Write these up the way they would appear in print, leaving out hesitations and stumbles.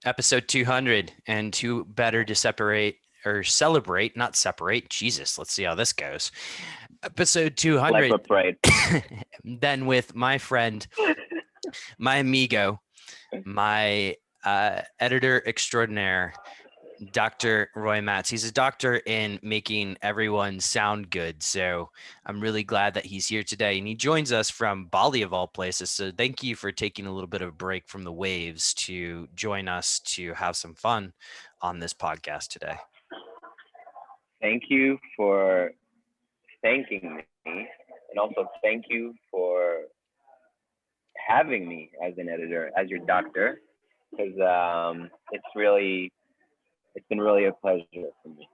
Episode 200, and who better to separate or celebrate, not separate, Jesus, let's see how this goes. Episode Life 200 of Pride. then with my friend, my amigo, my editor extraordinaire, Dr. Roy Matz. He's a doctor in making everyone sound good. So I'm really glad that he's here today. And he joins us from Bali, of all places. So thank you for taking a little bit of a break from the waves to join us to have some fun on this podcast today. Thank you for thanking me, and also thank you for having me as an editor, as your doctor, because it's been really a pleasure for me.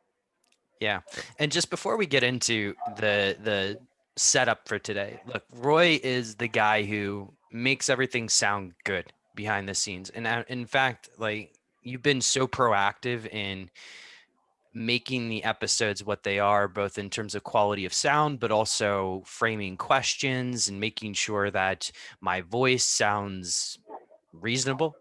Yeah. And just before we get into the setup for today, look, Roy is the guy who makes everything sound good behind the scenes. And in fact, like you've been so proactive in making the episodes what they are, both in terms of quality of sound, but also framing questions and making sure that my voice sounds reasonable.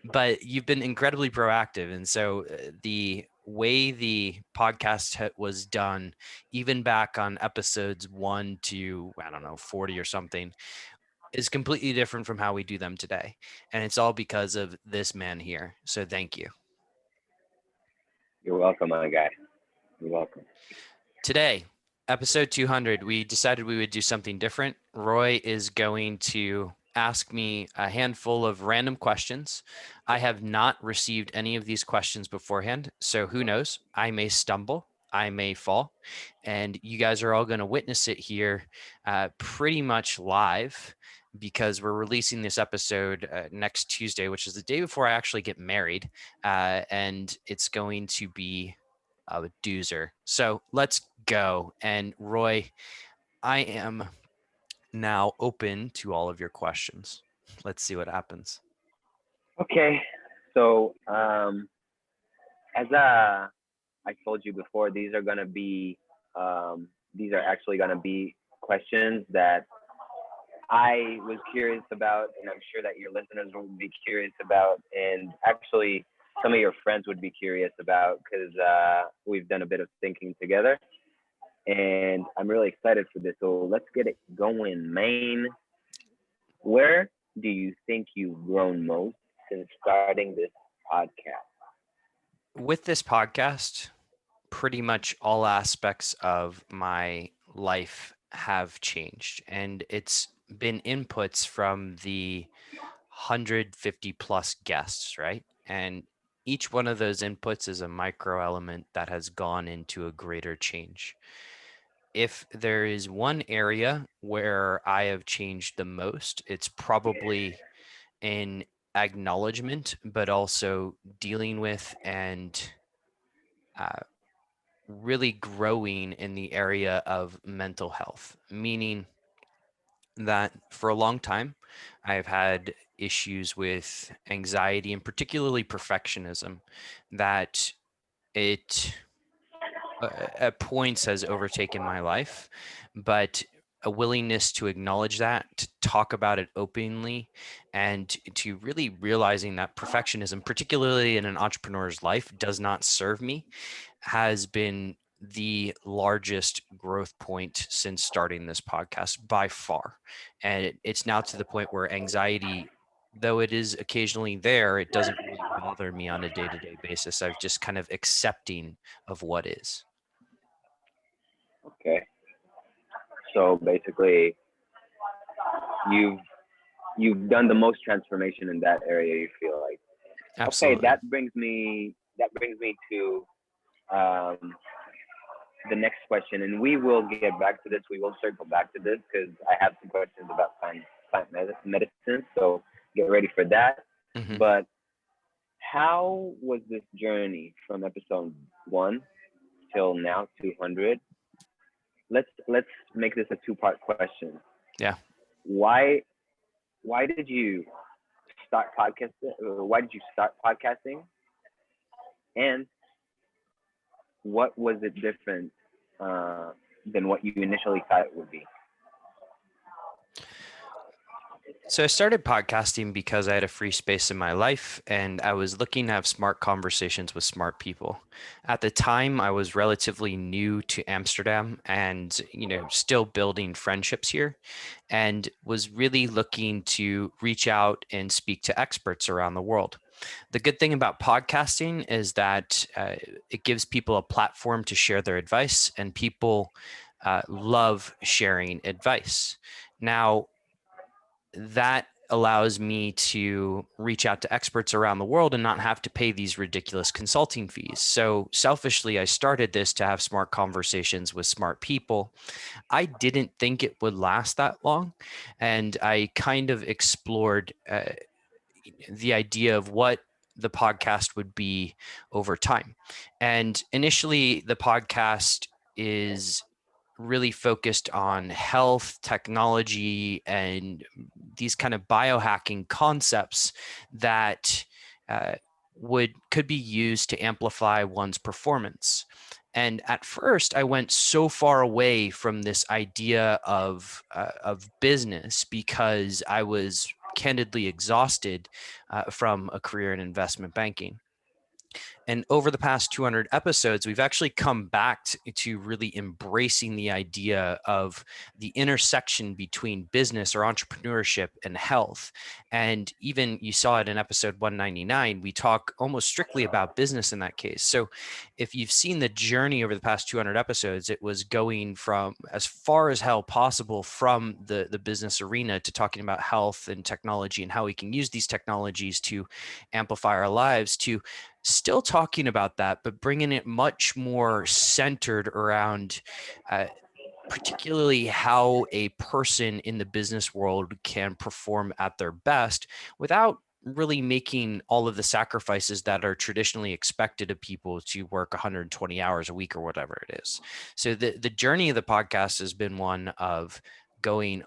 But you've been incredibly proactive. And so the way the podcast was done, even back on episodes 1 to, I don't know, 40 or something, is completely different from how we do them today. And it's all because of this man here. So thank you. You're welcome, my guy. You're welcome. Today, episode 200, we decided we would do something different. Roy is going to ask me a handful of random questions. I have not received any of these questions beforehand, so who knows? I may stumble, I may fall, and you guys are all going to witness it here pretty much live because we're releasing this episode next Tuesday, which is the day before I actually get married, and it's going to be a doozer. So let's go. And Roy, I am now open to all of your questions. Let's see what happens. Okay, so as I told you before, these are actually gonna be questions that I was curious about, and I'm sure that your listeners would be curious about, and actually some of your friends would be curious about because we've done a bit of thinking together, and I'm really excited for this. So let's get it going, man. Where do you think you've grown most since starting this podcast? With this podcast, pretty much all aspects of my life have changed, and it's been inputs from the 150 plus guests, right? And each one of those inputs is a micro element that has gone into a greater change. If there is one area where I have changed the most, it's probably in acknowledgement, but also dealing with and uh, really growing in the area of mental health, meaning that for a long time, I've had issues with anxiety and particularly perfectionism that it at points has overtaken my life, but a willingness to acknowledge that, to talk about it openly, and to really realizing that perfectionism, particularly in an entrepreneur's life, does not serve me, has been the largest growth point since starting this podcast by far. And it's now to the point where anxiety, though it is occasionally there, it doesn't really bother me on a day-to-day basis. I've just kind of accepting of what is. Okay, so basically, you've you've done the most transformation in that area. You feel like okay. Absolutely. That brings me to um, the next question, and we will get back to this. We will circle back to this because I have some questions about plant medicine. So get ready for that. Hmm. But how was this journey from episode 1 till now 200? Let's make this a two-part question. Yeah. Why why did you start podcasting? Why did you start podcasting? And what was it different than what you initially thought it would be? So I started podcasting because I had a free space in my life and I was looking to have smart conversations with smart people. At the time, I was relatively new to Amsterdam and, still building friendships here and was really looking to reach out and speak to experts around the world. The good thing about podcasting is that it gives people a platform to share their advice, and people love sharing advice. Now, that allows me to reach out to experts around the world and not have to pay these ridiculous consulting fees. So selfishly, I started this to have smart conversations with smart people. I didn't think it would last that long. And I kind of explored the idea of what the podcast would be over time. And initially, the podcast is really focused on health, technology, and these kind of biohacking concepts that uh, would could be used to amplify one's performance. And at first, I went so far away from this idea of business because I was candidly exhausted from a career in investment banking. And over the past 200 episodes, we've actually come back to really embracing the idea of the intersection between business or entrepreneurship and health. And even you saw it in episode 199, we talk almost strictly about business in that case. So if you've seen the journey over the past 200 episodes, it was going from as far as hell possible from the business arena to talking about health and technology and how we can use these technologies to amplify our lives, to still talking about that, but bringing it much more centered around uh, particularly how a person in the business world can perform at their best without really making all of the sacrifices that are traditionally expected of people to work 120 hours a week or whatever it is. So the journey of the podcast has been one of going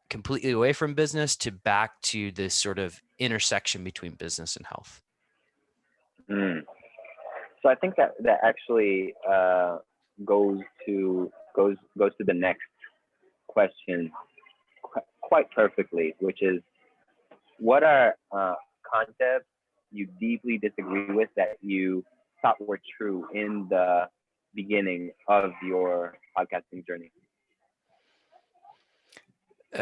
completely away from business to back to this sort of intersection between business and health. Mm. So I think that actually goes to the next question quite perfectly, which is, what are concepts you deeply disagree with that you thought were true in the beginning of your podcasting journey?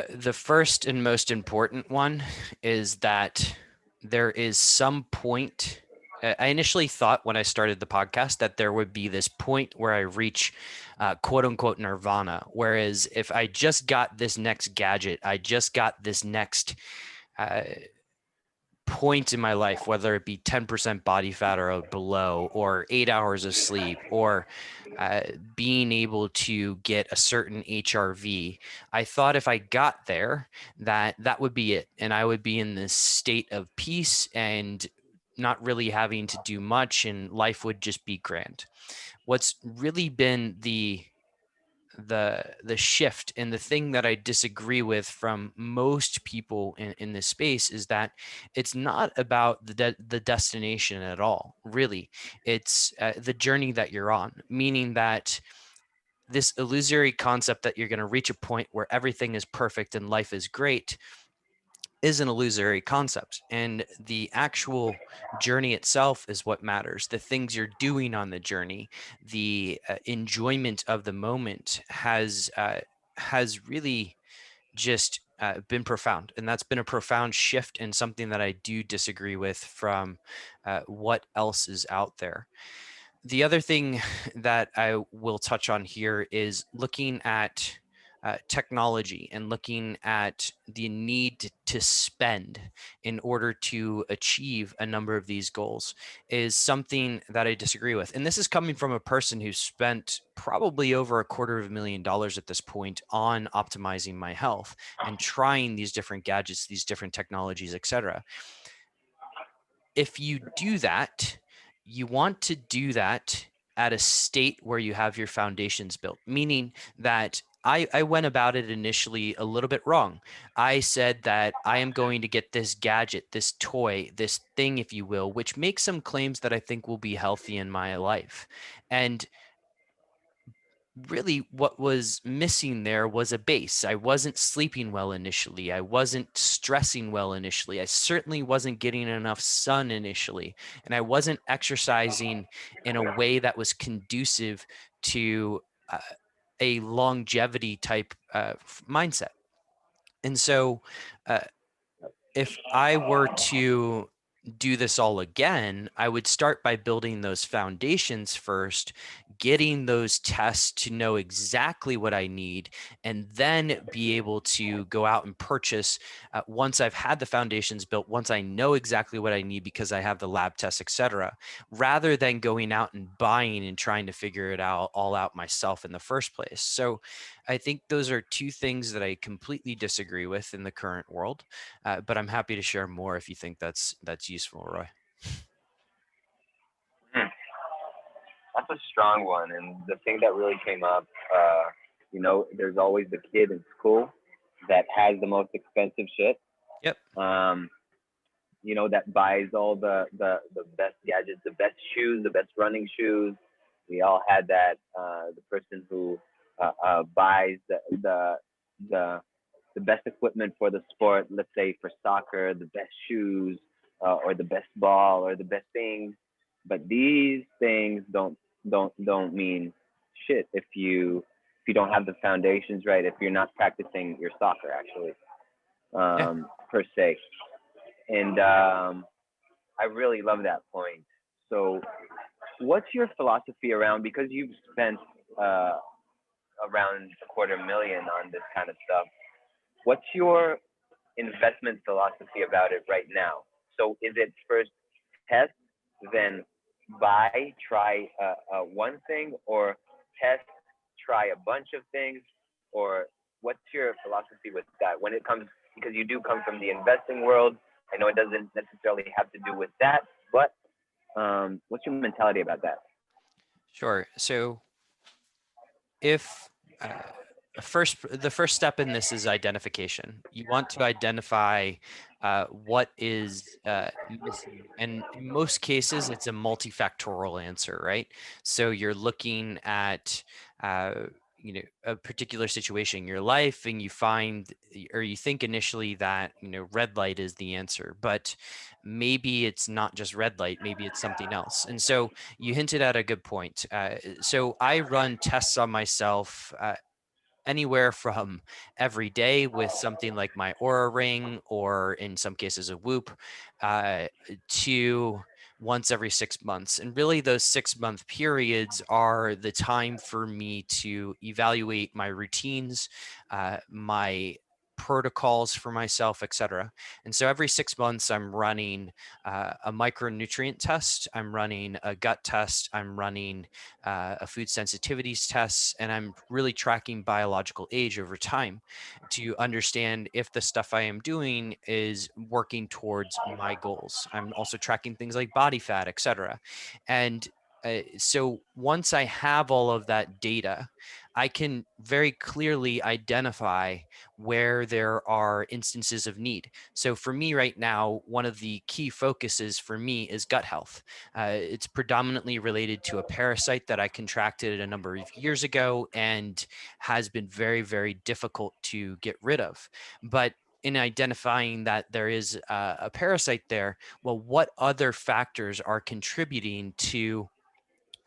The first and most important one is that there is some point. I initially thought when I started the podcast that there would be this point where I reach quote unquote nirvana. Whereas if I just got this next gadget, I just got this next uh, point in my life, whether it be 10% body fat or below, or 8 hours of sleep, or uh, being able to get a certain HRV. I thought if I got there, that would be it. And I would be in this state of peace and not really having to do much, and life would just be grand. What's really been the shift, and the thing that I disagree with from most people in this space, is that it's not about the destination at all. Really, it's the journey that you're on. Meaning that this illusory concept that you're going to reach a point where everything is perfect and life is great is an illusory concept, and the actual journey itself is what matters. The things you're doing on the journey, the enjoyment of the moment has really just been profound, and that's been a profound shift and something that I do disagree with from what else is out there. The other thing that I will touch on here is looking at technology and looking at the need to spend in order to achieve a number of these goals is something that I disagree with. And this is coming from a person who's spent probably over $250,000 at this point on optimizing my health and trying these different gadgets, these different technologies, etc. If you do that, you want to do that at a state where you have your foundations built, meaning that I went about it initially a little bit wrong. I said that I am going to get this gadget, this toy, this thing, if you will, which makes some claims that I think will be healthy in my life. And really what was missing there was a base. I wasn't sleeping well initially. I wasn't stressing well initially. I certainly wasn't getting enough sun initially. And I wasn't exercising in a way that was conducive to a longevity type mindset. And so, uh, if I were to do this all again, I would start by building those foundations first, getting those tests to know exactly what I need, and then be able to go out and purchase once I've had the foundations built, once I know exactly what I need because I have the lab tests, etc., rather than going out and buying and trying to figure it out all out myself in the first place. So I think those are two things that I completely disagree with in the current world. But I'm happy to share more if you think that's useful, Roy. Hmm. That's a strong one. And the thing that really came up, there's always the kid in school that has the most expensive shit. Yep. Um, that buys all the best gadgets, the best shoes, the best running shoes. We all had that. The person who buys the the best equipment for the sport. Let's say for soccer, the best shoes, or the best ball, or the best things. But these things don't mean shit if you don't have the foundations right. If you're not practicing your soccer, actually, Yeah. per se. And I really love that point. So, what's your philosophy around, because you've spent uh, around $250,000 on this kind of stuff? What's your investment philosophy about it right now? So, is it first test, then buy, try one thing, or test, try a bunch of things, or what's your philosophy with that when it comes? Because you do come from the investing world. I know it doesn't necessarily have to do with that, but what's your mentality about that? Sure. So if uh, the first step in this is identification. You want to identify what is missing, and in most cases, it's a multifactorial answer, right? So you're looking at uh, a particular situation in your life, and you find or you think initially that red light is the answer, but maybe it's not just red light. Maybe it's something else. And so you hinted at a good point. So I run tests on myself anywhere from every day with something like my Aura Ring, or in some cases a Whoop, uh, to once every 6 months. And really, those 6 month periods are the time for me to evaluate my routines, my protocols for myself, etc. And so every 6 months, I'm running a micronutrient test, I'm running a gut test, I'm running a food sensitivities test, and I'm really tracking biological age over time to understand if the stuff I am doing is working towards my goals. I'm also tracking things like body fat, etc. And so once I have all of that data, I can very clearly identify where there are instances of need. So for me right now, one of the key focuses for me is gut health. It's predominantly related to a parasite that I contracted a number of years ago and has been very, very difficult to get rid of. But in identifying that there is a parasite there, well, what other factors are contributing to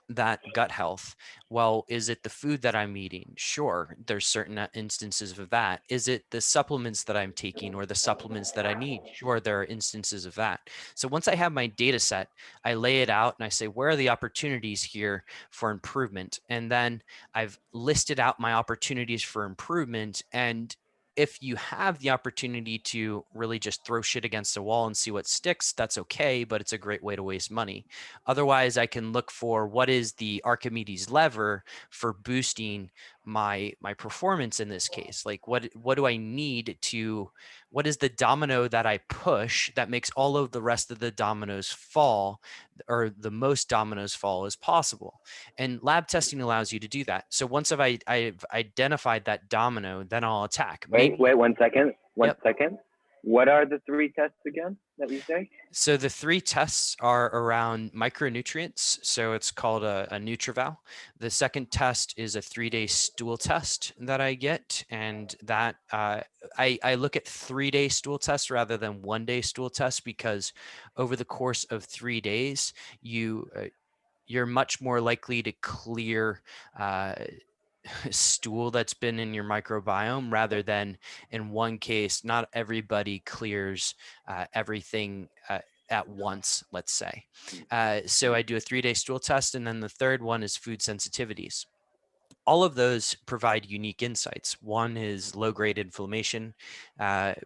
that gut health? Well, is it the food that I'm eating? Sure, there's certain instances of that. Is it the supplements that I'm taking or the supplements that I need? Sure, there are instances of that. So once I have my data set, I lay it out and I say, where are the opportunities here for improvement? And then I've listed out my opportunities for improvement. And if you have the opportunity to really just throw shit against the wall and see what sticks, that's okay, but it's a great way to waste money. Otherwise, I can look for what is the Archimedes lever for boosting my performance in this case. Like what do I need to, what is the domino that I push that makes all of the rest of the dominoes fall, or the most dominoes fall as possible? And lab testing allows you to do that. So once I've identified that domino, then I'll attack. Wait, Maybe. one second. One Yep. second. What are the three tests again that you say? So the three tests are around micronutrients. So it's called a NutriVal. The second test is a 3-day stool test that I get, and that I look at 3-day stool tests rather than 1-day stool tests, because over the course of 3 days, you're much more likely to clear stool that's been in your microbiome, rather than in one case. Not everybody clears everything at once, let's say. So I do a 3-day stool test, and then the third one is food sensitivities. All of those provide unique insights. One is low-grade inflammation,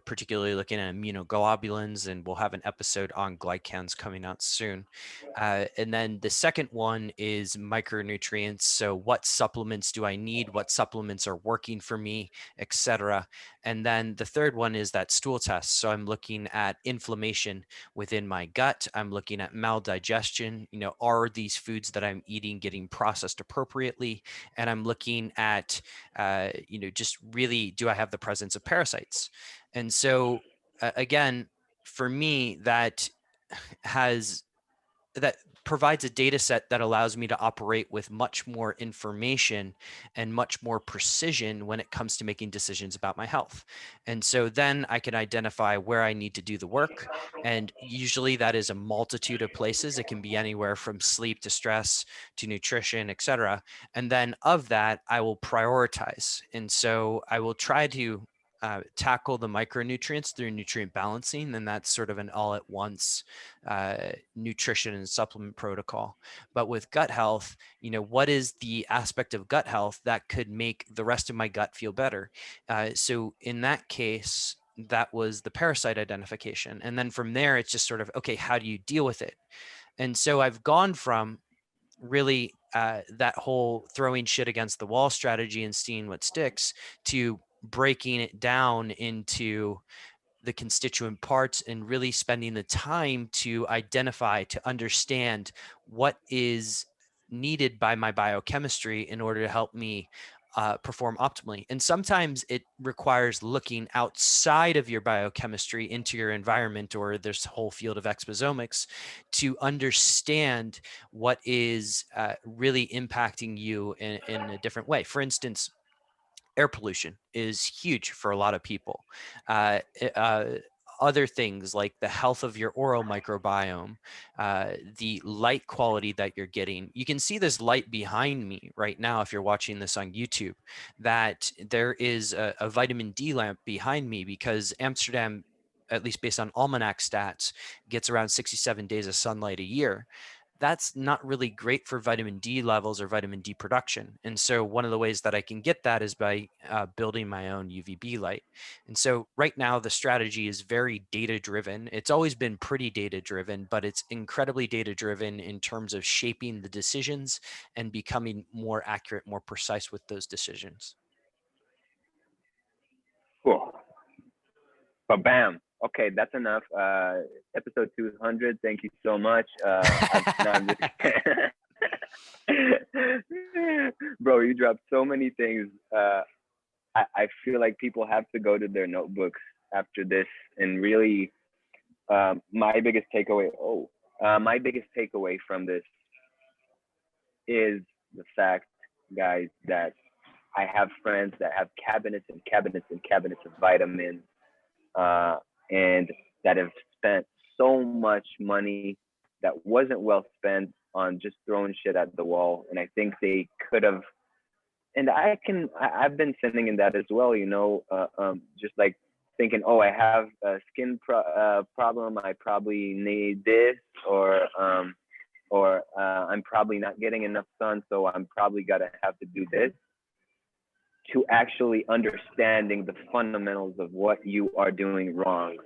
particularly looking at immunoglobulins, and we'll have an episode on glycans coming out soon. And then the second one is micronutrients. So what supplements do I need? What supplements are working for me, etc. And then the third one is that stool test. So I'm looking at inflammation within my gut. I'm looking at maldigestion. Are these foods that I'm eating getting processed appropriately? And I'm looking at, just really, do I have the presence of parasites? And so, again, for me, that provides a data set that allows me to operate with much more information and much more precision when it comes to making decisions about my health. And so then I can identify where I need to do the work. And usually that is a multitude of places. It can be anywhere from sleep to stress to nutrition, etc. And then of that, I will prioritize. And so I will try to tackle the micronutrients through nutrient balancing, and that's sort of an all-at-once nutrition and supplement protocol. But with gut health, what is the aspect of gut health that could make the rest of my gut feel better? So in that case, that was the parasite identification. And then from there, it's just sort of, okay, how do you deal with it? And so I've gone from really that whole throwing shit against the wall strategy and seeing what sticks, to breaking it down into the constituent parts and really spending the time to identify, to understand what is needed by my biochemistry in order to help me perform optimally. And sometimes it requires looking outside of your biochemistry into your environment, or this whole field of exposomics, to understand what is really impacting you in a different way. For instance, air pollution is huge for a lot of people. Uh, uh, Other things like the health of your oral microbiome, the light quality that you're getting. You can see this light behind me right now if you're watching this on YouTube, that there is a vitamin D lamp behind me, because Amsterdam, at least based on almanac stats, gets around 67 days of sunlight a year. That's not really great for vitamin D levels or vitamin D production. And so one of the ways that I can get that is by building my own UVB light. And so right now the strategy is very data driven. It's always been pretty data driven, but it's incredibly data driven in terms of shaping the decisions and becoming more accurate, more precise with those decisions. Cool. But bam. Okay, that's enough. Episode 200. Thank you so much. I'm just bro, you dropped so many things. I feel like people have to go to their notebooks after this and really. My biggest takeaway. My biggest takeaway from this is the fact, guys, that I have friends that have cabinets and cabinets and cabinets of vitamins, and that have spent so much money that wasn't well spent on just throwing shit at the wall. And I think they could have, and I've been sitting in that as well, just like thinking, oh, I have a skin problem, I probably need this, or I'm probably not getting enough sun, so I'm probably gonna have to do this, to actually understanding the fundamentals of what you are doing wrong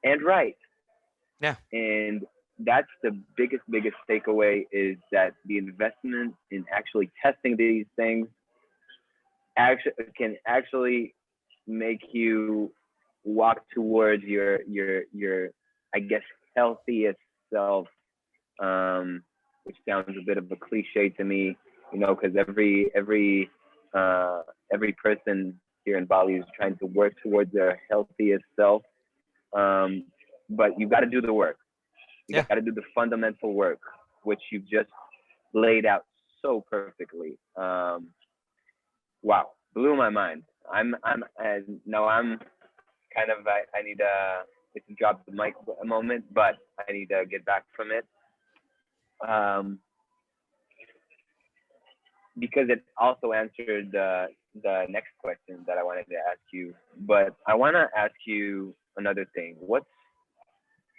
and right. Yeah. And that's the biggest takeaway, is that the investment in actually testing these things can actually make you walk towards your I guess healthiest self, which sounds a bit of a cliche to me, because every person here in Bali is trying to work towards their healthiest self. But you got to do the work. You Yeah. got to do the fundamental work, which you've just laid out so perfectly. Wow, blew my mind. And no, I'm kind of, I need it's a drop the mic a moment, but I need to get back from it. Um, because it also answered the next question that I wanted to ask you. But I want to ask you another thing. What's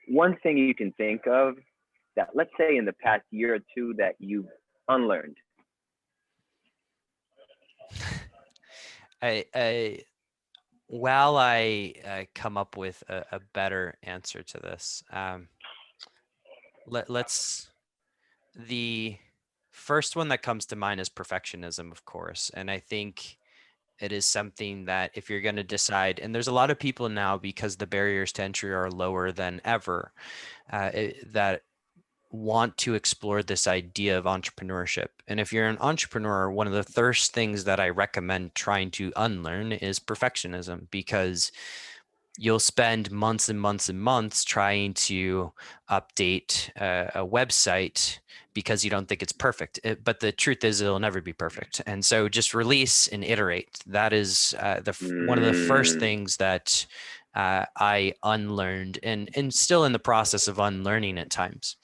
one thing you can think of that, let's say, in the past year or two that you've unlearned? I while I come up with a better answer to this, let's the first one that comes to mind is perfectionism, of course, and I think it is something that if you're going to decide, and there's a lot of people now because the barriers to entry are lower than ever, that want to explore this idea of entrepreneurship. And if you're an entrepreneur, one of the first things that I recommend trying to unlearn is perfectionism, because you'll spend months and months and months trying to update a website because you don't think it's perfect. But the truth is, it'll never be perfect. And so just release and iterate. That is one of the first Mm, things that I unlearned, and still in the process of unlearning at times.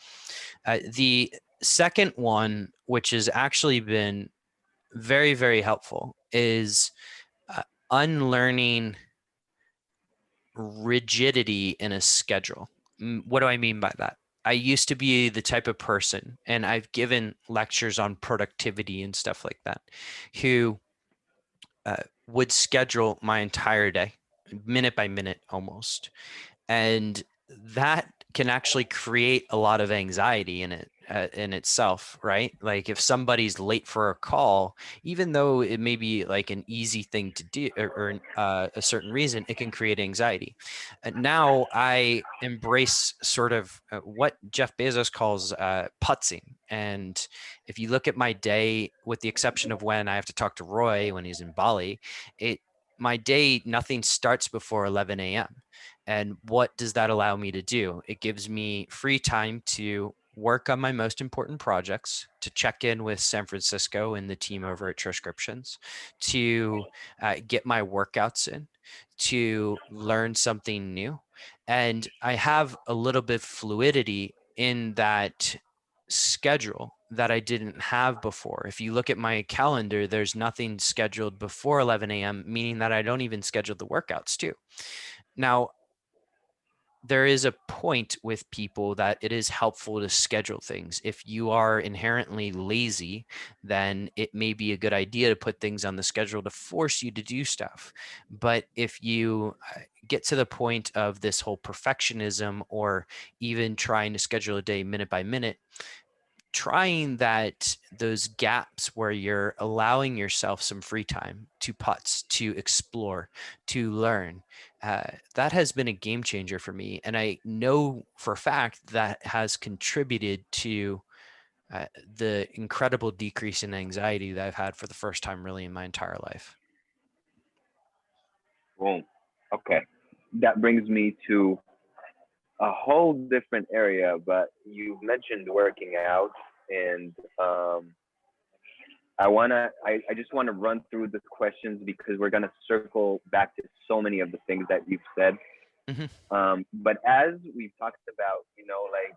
The second one, which has actually been very, very helpful, is unlearning rigidity in a schedule. What do I mean by that? I used to be the type of person, and I've given lectures on productivity and stuff like that, who would schedule my entire day, minute by minute almost. And that can actually create a lot of anxiety in it in itself, right? Like if somebody's late for a call, even though it may be like an easy thing to do, or a certain reason, it can create anxiety. Now I embrace sort of what Jeff Bezos calls putzing. And if you look at my day, with the exception of when I have to talk to Roy when he's in Bali, it my day, nothing starts before 11 a.m. And what does that allow me to do? It gives me free time to work on my most important projects, to check in with San Francisco and the team over at Transcriptions, to get my workouts in, to learn something new. And I have a little bit of fluidity in that schedule that I didn't have before. If you look at my calendar, there's nothing scheduled before 11 a.m., meaning that I don't even schedule the workouts too. Now, there is a point with people that it is helpful to schedule things. If you are inherently lazy, then it may be a good idea to put things on the schedule to force you to do stuff. But if you get to the point of this whole perfectionism, or even trying to schedule a day minute by minute, trying those gaps where you're allowing yourself some free time to putz, to explore, to learn, that has been a game changer for me. And I know for a fact that has contributed to the incredible decrease in anxiety that I've had for the first time really in my entire life. boom. Okay. That brings me to a whole different area, but you mentioned working out, and I just wanna run through the questions because we're gonna circle back to so many of the things that you've said. Mm-hmm. But as we've talked about, like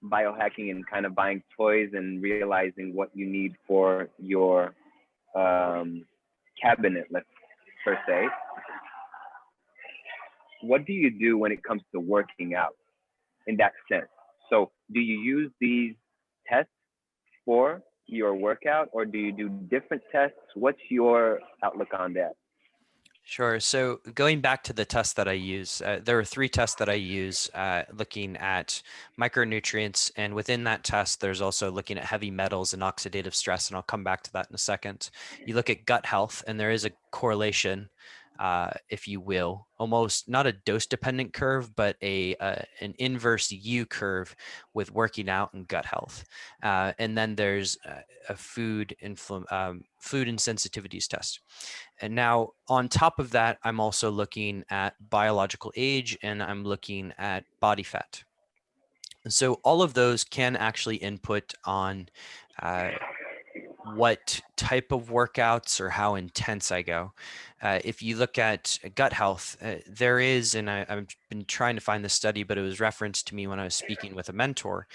biohacking and kind of buying toys and realizing what you need for your um, cabinet, let's per se. What do you do when it comes to working out in that sense? So, do you use these tests for your workout, or do you do different tests? What's your outlook on that? Sure. So going back to the tests that I use, there are three tests that I use looking at micronutrients. And within that test, there's also looking at heavy metals and oxidative stress. And I'll come back to that in a second. You look at gut health, and there is a correlation if you will, almost not a dose dependent curve, but an inverse U curve with working out and gut health. And then there's a food and sensitivities test. And now on top of that, I'm also looking at biological age and I'm looking at body fat. And so all of those can actually input on uh, what type of workouts or how intense I go. If you look at gut health, there is, and I've been trying to find the study, but it was referenced to me when I was speaking with a mentor.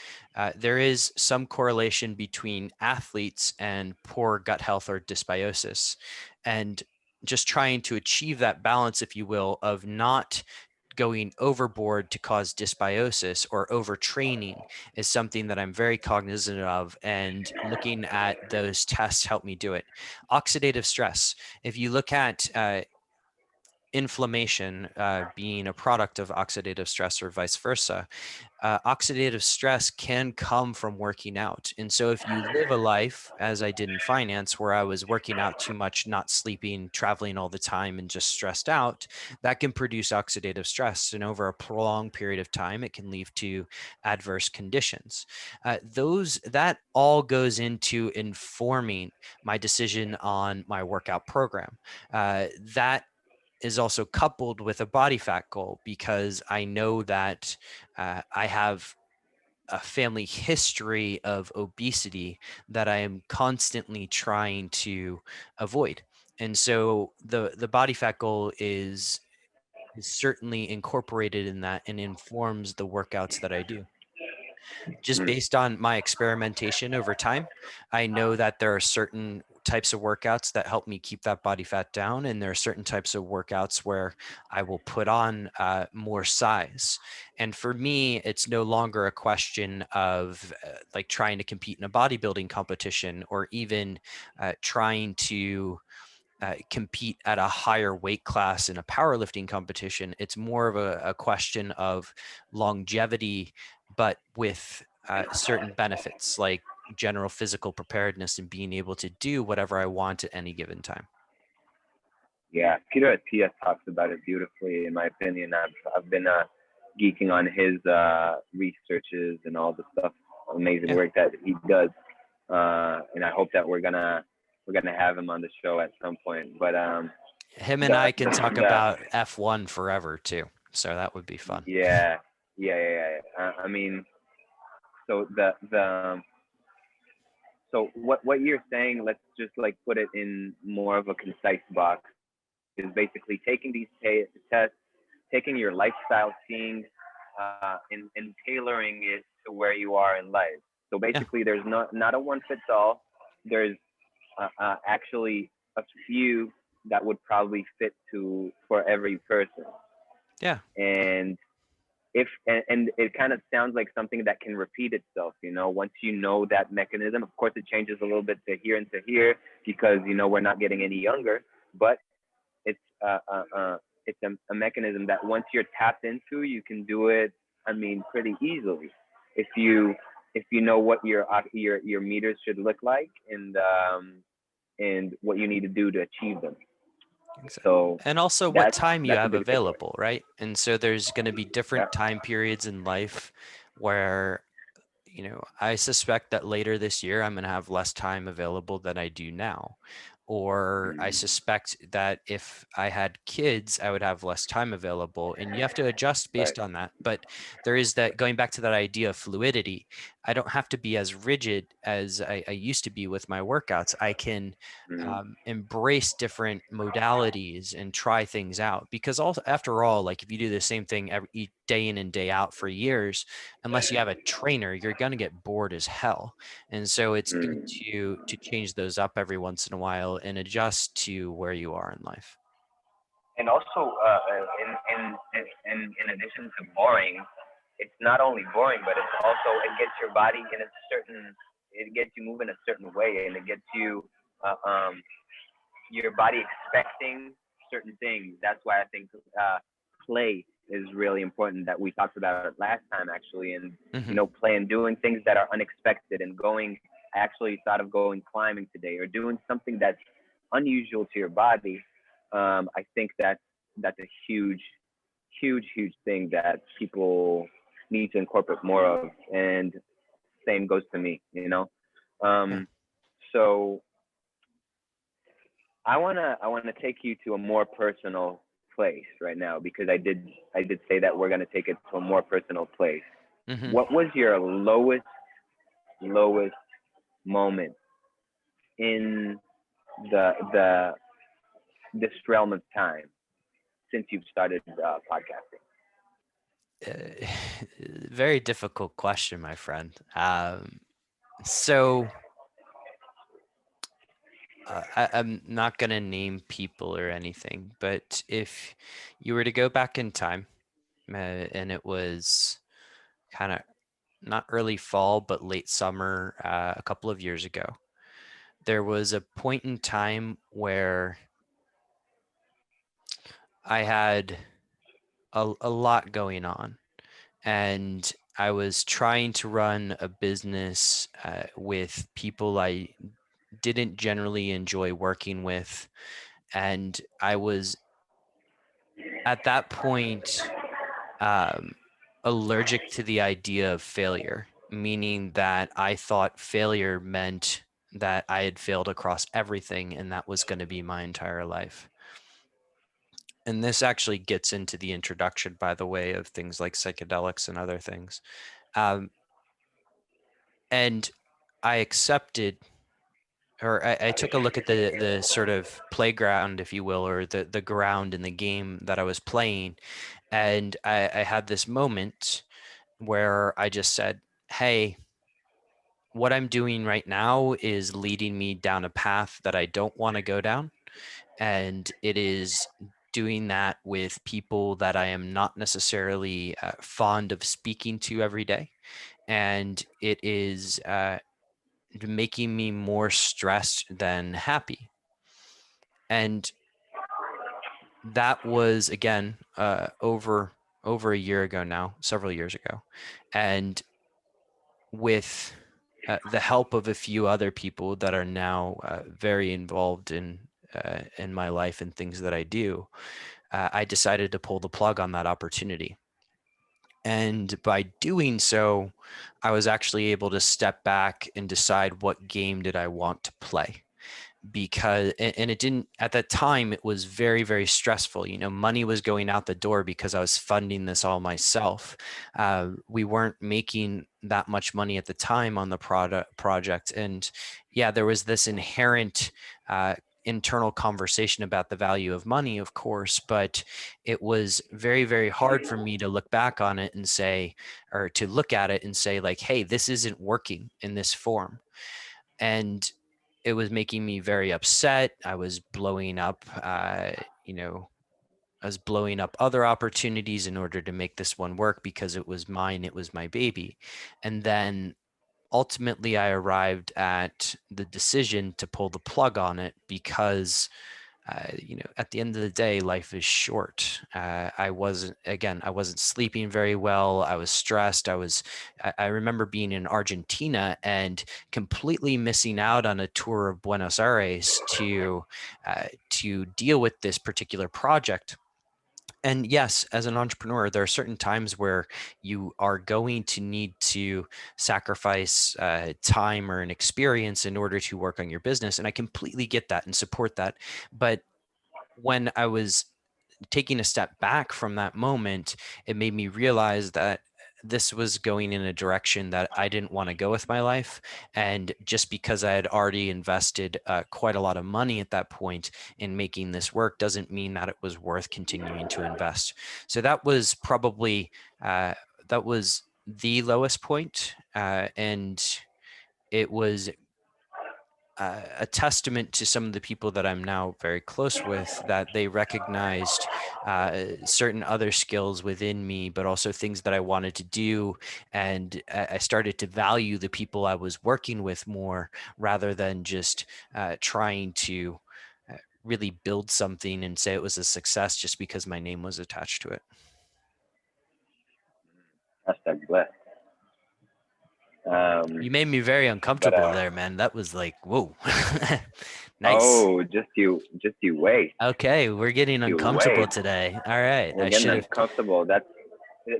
There is some correlation between athletes and poor gut health or dysbiosis. And just trying to achieve that balance, if you will, of not going overboard to cause dysbiosis or overtraining is something that I'm very cognizant of, and looking at those tests help me do it. Oxidative stress. If you look at inflammation being a product of oxidative stress or vice versa, oxidative stress can come from working out. And so if you live a life, as I did in finance, where I was working out too much, not sleeping, traveling all the time, and just stressed out, that can produce oxidative stress. And over a prolonged period of time, it can lead to adverse conditions. That all goes into informing my decision on my workout program. That is also coupled with a body fat goal, because I know that I have a family history of obesity that I am constantly trying to avoid. And so the body fat goal is certainly incorporated in that and informs the workouts that I do. Just Mm. based on my experimentation over time, I know that there are certain types of workouts that help me keep that body fat down. And there are certain types of workouts where I will put on more size. And for me, it's no longer a question of like trying to compete in a bodybuilding competition, or even trying to compete at a higher weight class in a powerlifting competition. It's more of a question of longevity, but with certain benefits like general physical preparedness and being able to do whatever I want at any given time. Yeah, Peter Attia talks about it beautifully, in my opinion. I've been geeking on his researches and all the stuff, amazing Yeah. work that he does, and I hope that we're gonna have him on the show at some point. But Him and the, I can talk the about F1 forever too. So that would be fun. yeah, I mean, so so what you're saying, let's just like put it in more of a concise box, is basically taking these tests, taking your lifestyle, seeing and tailoring it to where you are in life. So Yeah. basically, there's not a one fits all. There's actually a few that would probably fit to for every person. Yeah. And if and it kind of sounds like something that can repeat itself, once you know that mechanism. Of course, it changes a little bit to here and to here, because we're not getting any younger, but it's it's a mechanism that once you're tapped into, you can do it, I mean, pretty easily, if you know what your meters should look like, and what you need to do to achieve them. Exactly. So And also what that's time you that's a have big takeaway. available, right? And so there's going to be Yeah. different time periods in life where, I suspect that later this year I'm going to have less time available than I do now. Or I Mm, suspect that if I had kids, I would have less time available. And you have to adjust right. based on that. But there is that, going back to that idea of fluidity, I don't have to be as rigid as I used to be with my workouts. I can Mm, embrace different modalities and try things out, because also, after all, like if you do the same thing every day in and day out for years, unless you have a trainer, you're going to get bored as hell. And so it's good mm. to change those up every once in a while and adjust to where you are in life. And also, in addition to boring, it's not only boring, but it's also, it gets your body in a certain, it gets you moving a certain way, and it gets you uh, um, your body expecting certain things. That's why I think play is really important. That we talked about it last time, actually, and Hmm. play and doing things that are unexpected, and going. I actually thought of going climbing today, or doing something that's unusual to your body, I think that's a huge thing that people need to incorporate more of, and same goes to me, you know. Yeah. Um, so I wanna take you to a more personal place right now, because I did say that we're gonna take it to a more personal place. Hmm. What was your lowest moment in the this realm of time since you've started podcasting? Uh, very difficult question, my friend. So I'm not going to name people or anything, but if you were to go back in time, and it was kind of not early fall, but late summer, a couple of years ago, there was a point in time where I had a lot going on, and I was trying to run a business with people I didn't generally enjoy working with. And I was at that point um, allergic to the idea of failure, meaning that I thought failure meant that I had failed across everything and that was going to be my entire life. And this actually gets into the introduction, by the way, of things like psychedelics and other things. Um, and I accepted, or I took a look at the sort of playground, if you will, or the ground in the game that I was playing, and I had this moment where I just said, "Hey, what I'm doing right now is leading me down a path that I don't want to go down, and it is doing that with people that I am not necessarily fond of speaking to every day, and it is making me more stressed than happy." And that was again over a year ago now, several years ago, and with the help of a few other people that are now very involved in my life and things that I do, I decided to pull the plug on that opportunity. And by doing so, I was actually able to step back and decide what game did I want to play, because and it didn't, at that time it was very stressful. Money was going out the door because I was funding this all myself. We weren't making that much money at the time on the project, and yeah, there was this inherent internal conversation about the value of money, of course, but it was very hard for me to look back on it and say, or to look at it and say, like, hey, this isn't working in this form. And it was making me very upset. I was blowing up, I was blowing up other opportunities in order to make this one work because it was mine, it was my baby. And then ultimately, I arrived at the decision to pull the plug on it because at the end of the day, life is short. I wasn't sleeping very well. I was stressed. I remember being in Argentina and completely missing out on a tour of Buenos Aires to deal with this particular project. And yes, as an entrepreneur, there are certain times where you are going to need to sacrifice time or an experience in order to work on your business. And I completely get that and support that. But when I was taking a step back from that moment, it made me realize that this was going in a direction that I didn't want to go with my life. And just because I had already invested quite a lot of money at that point in making this work doesn't mean that it was worth continuing to invest. So that was probably that was the lowest point, and it was a testament to some of the people that I'm now very close with, that they recognized certain other skills within me, but also things that I wanted to do. And I started to value the people I was working with more rather than just trying to really build something and say it was a success just because my name was attached to it. That's that blessed. You made me very But uncomfortable there, man. That was like, whoa. Nice. oh, just you wait. Okay, we're getting You uncomfortable wait. today. All right. We're I getting should have. uncomfortable. That's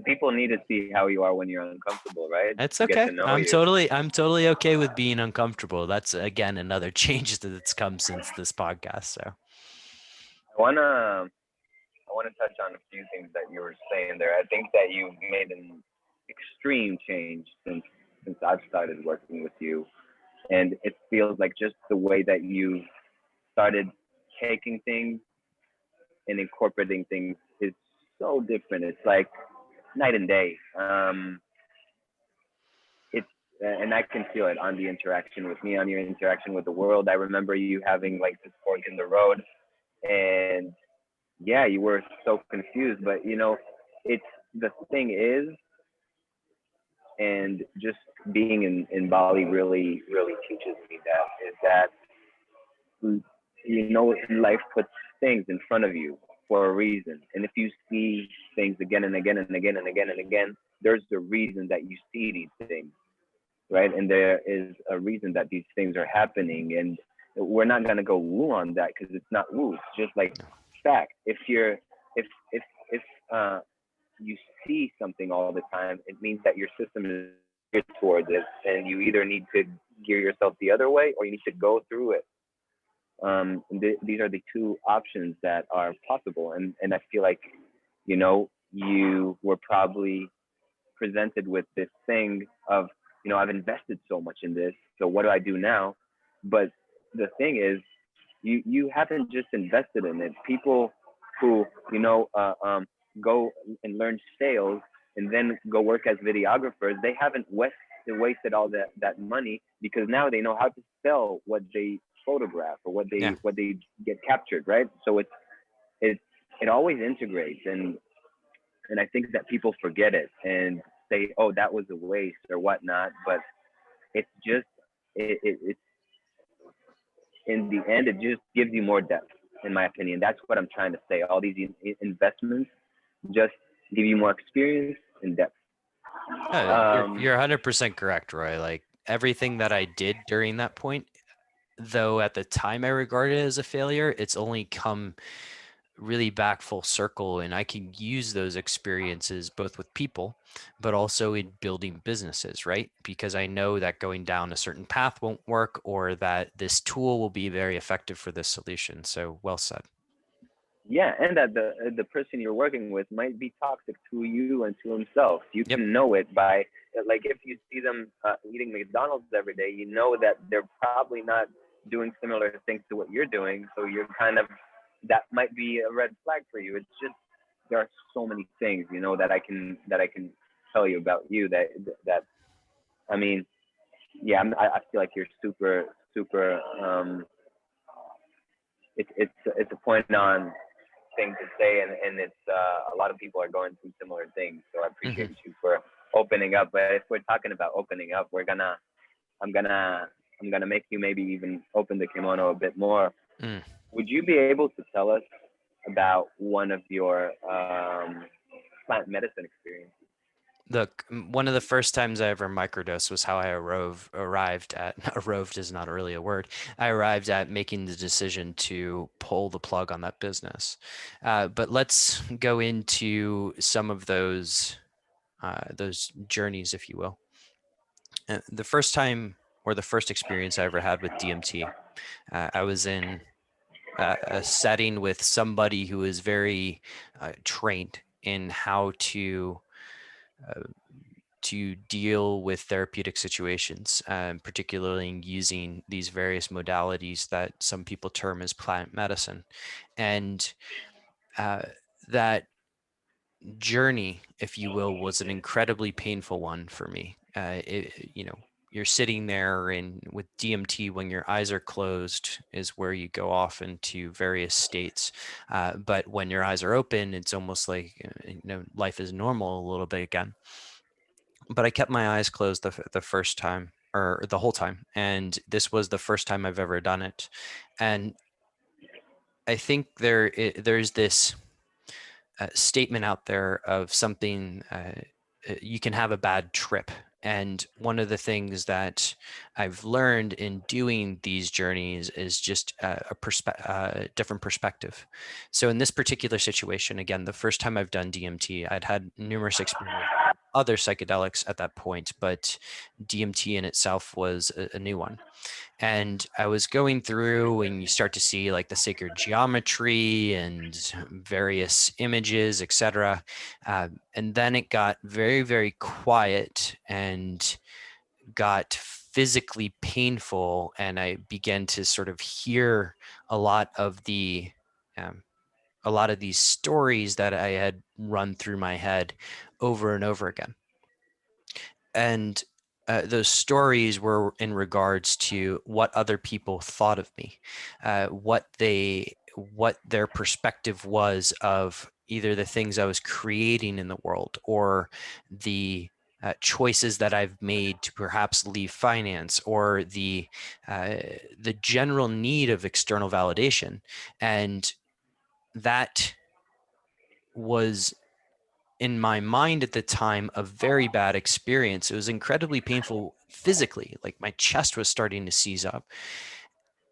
people need to see how you are when you're uncomfortable, right? It's To get okay. to know I'm you. totally okay with being uncomfortable. That's again another change that's come since this podcast. So, I wanna touch on a few things that you were saying there. I think that you've made an extreme change since I've started working with you, and it feels like just the way that you started taking things and incorporating things is so different. It's like night and day. It's and I can feel it on the interaction with me, on your interaction with the world. I remember you having like this fork in the road, and yeah, you were so confused. But it's the thing is, and just being in Bali really teaches me that is that life puts things in front of you for a reason, and if you see things again and again and again and again and again, there's a reason that you see these things, right? And there is a reason that these things are happening, and we're not gonna go woo on that because it's not woo. It's just like fact. If you see something all the time, it means that your system is geared towards it, and you either need to gear yourself the other way or you need to go through it. These are the two options that are possible, and I feel like you were probably presented with this thing of I've invested so much in this, so what do I do now? But the thing is, you haven't just invested in it. People who go and learn sales and then go work as videographers, they haven't wasted all that money, because now they know how to sell what they photograph or what yeah. they get captured, right? So it it always integrates, and I think that people forget it and say, oh, that was a waste or whatnot. But it's just it's in the end, it just gives you more depth, in my opinion. That's what I'm trying to say. All these investments just give you more experience and depth. Um, You're 100% correct, Roy. Like everything that I did during that point, though at the time I regarded it as a failure, it's only come really back full circle, and I can use those experiences both with people but also in building businesses, right? Because I know that going down a certain path won't work, or that this tool will be very effective for this solution. So well said. yeah, and that the person you're working with might be toxic to you and to himself. You Yep. can know it by, like, if you see them eating McDonald's every day, you know that they're probably not doing similar things to what you're doing. So you're kind of, that might be a red flag for you. It's just, there are so many things, that I can tell you about you, that I mean, yeah, I feel like you're super super. It's a point on thing to say, and it's a lot of people are going through similar things. So I Hmm. appreciate you for opening up. But if we're talking about opening up, I'm gonna I'm gonna make you maybe even open the kimono a bit more. Mm. Would you be able to tell us about one of your plant medicine experiences? Look, one of the first times I ever microdosed was how I arrived at, arrived is not really a word. I arrived at making the decision to pull the plug on that business. But let's go into some of those journeys, if you will. The first time, or the first experience I ever had with DMT, I was in a setting with somebody who is very trained in how uh, to deal with therapeutic situations, particularly using these various modalities that some people term as plant medicine. And uh, that journey, if you will, was an incredibly painful one for me. You're sitting there, and with DMT, when your eyes are closed, is where you go off into various states. But when your eyes are open, it's almost like life is normal a little bit again. But I kept my eyes closed the first time, or the whole time, and this was the first time I've ever done it. And I think there's this statement out there of something, you can have a bad trip, And one of the things that I've learned in doing these journeys is just different perspective. So in this particular situation, again, the first time I've done DMT, I'd had numerous experiences with other psychedelics at that point, but DMT in itself was a new one. And I was going through, and you start to see like the sacred geometry and various images, etc. And then it got very, very quiet and got physically painful, and I began to sort of hear a lot of the um, a lot of these stories that I had run through my head over and over again. And those stories were in regards to what other people thought of me, what their perspective was of either the things I was creating in the world or the choices that I've made to perhaps leave finance, or uh, the general need of external validation. And that was, in my mind at the time, a very bad experience. It was incredibly painful physically, like my chest was starting to seize up,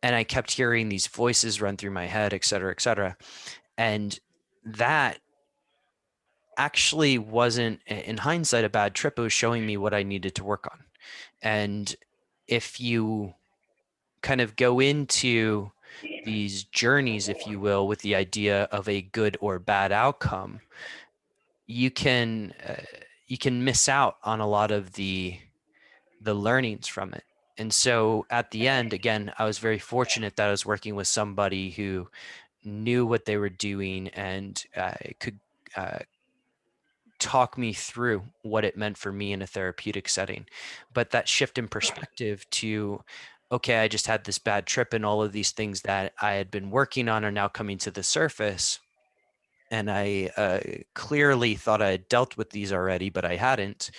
and I kept hearing these voices run through my head, et cetera, et cetera. And that actually wasn't, in hindsight, a bad trip. It was showing me what I needed to work on. And if you kind of go into these journeys, if you will, with the idea of a good or bad outcome, you can you can miss out on a lot of the learnings from it. And so at the end, again, I was very fortunate that I was working with somebody who knew what they were doing and could uh, talk me through what it meant for me in a therapeutic setting. But that shift in perspective to, okay, I just had this bad trip, and all of these things that I had been working on are now coming to the surface. And I clearly thought I had dealt with these already, but I hadn't.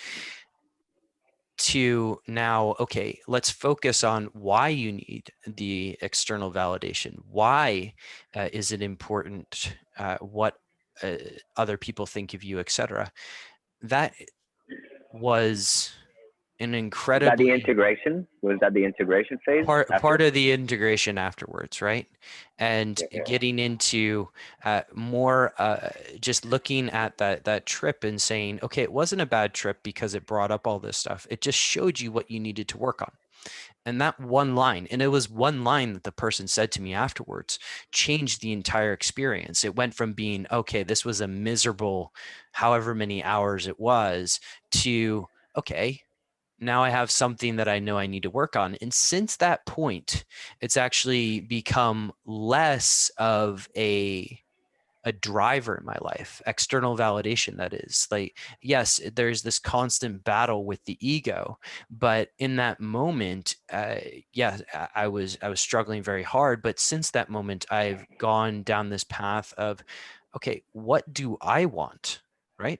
To now, okay, let's focus on why you need the external validation. Why is it important? What other people think of you, etc. That was an Was that the incredibly integration? Was that the integration phase part after? of the integration afterwards, right? And getting into more just looking at that trip and saying, okay, it wasn't a bad trip because it brought up all this stuff. It just showed you what you needed to work on. And that one line, and it was one line that the person said to me afterwards, changed the entire experience. It went from being, okay, this was a miserable however many hours it was, to, okay, now I have something that I know I need to work on. And since that point, it's actually become less of a driver in my life, external validation. That is, like, yes, there's this constant battle with the ego, but in that moment, yeah, I was struggling very hard. But since that moment, I've gone down this path of, okay, what do I want, right?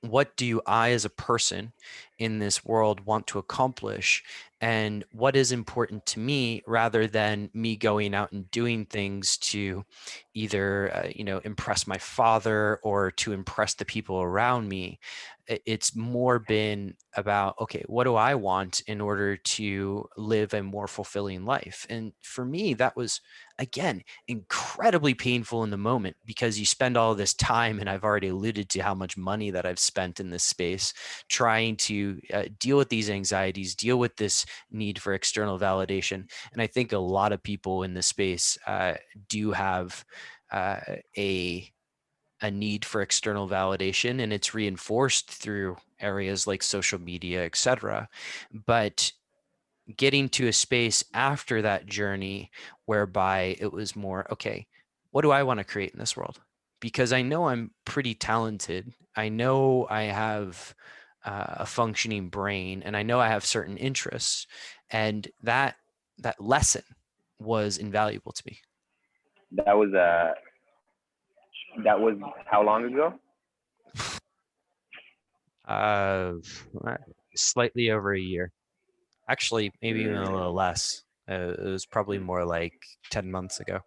What do I as a person in this world want to accomplish, and what is important to me, rather than me going out and doing things to either impress my father or to impress the people around me. It's more been about, okay, what do I want in order to live a more fulfilling life? And for me, that was, again, incredibly painful in the moment, because you spend all this time, and I've already alluded to how much money that I've spent in this space trying to deal with these anxieties, deal with this need for external validation. And I think a lot of people in this space do have uh, a a need for external validation, and it's reinforced through areas like social media, etc. But getting to a space after that journey whereby it was more, okay, what do I want to create in this world? Because I know I'm pretty talented. I know I have a functioning brain, and I know I have certain interests. And that lesson was invaluable to me. That was that was how long ago? Uh, Slightly over a year. Actually, maybe even a Mm. little less. It was probably more like 10 months ago.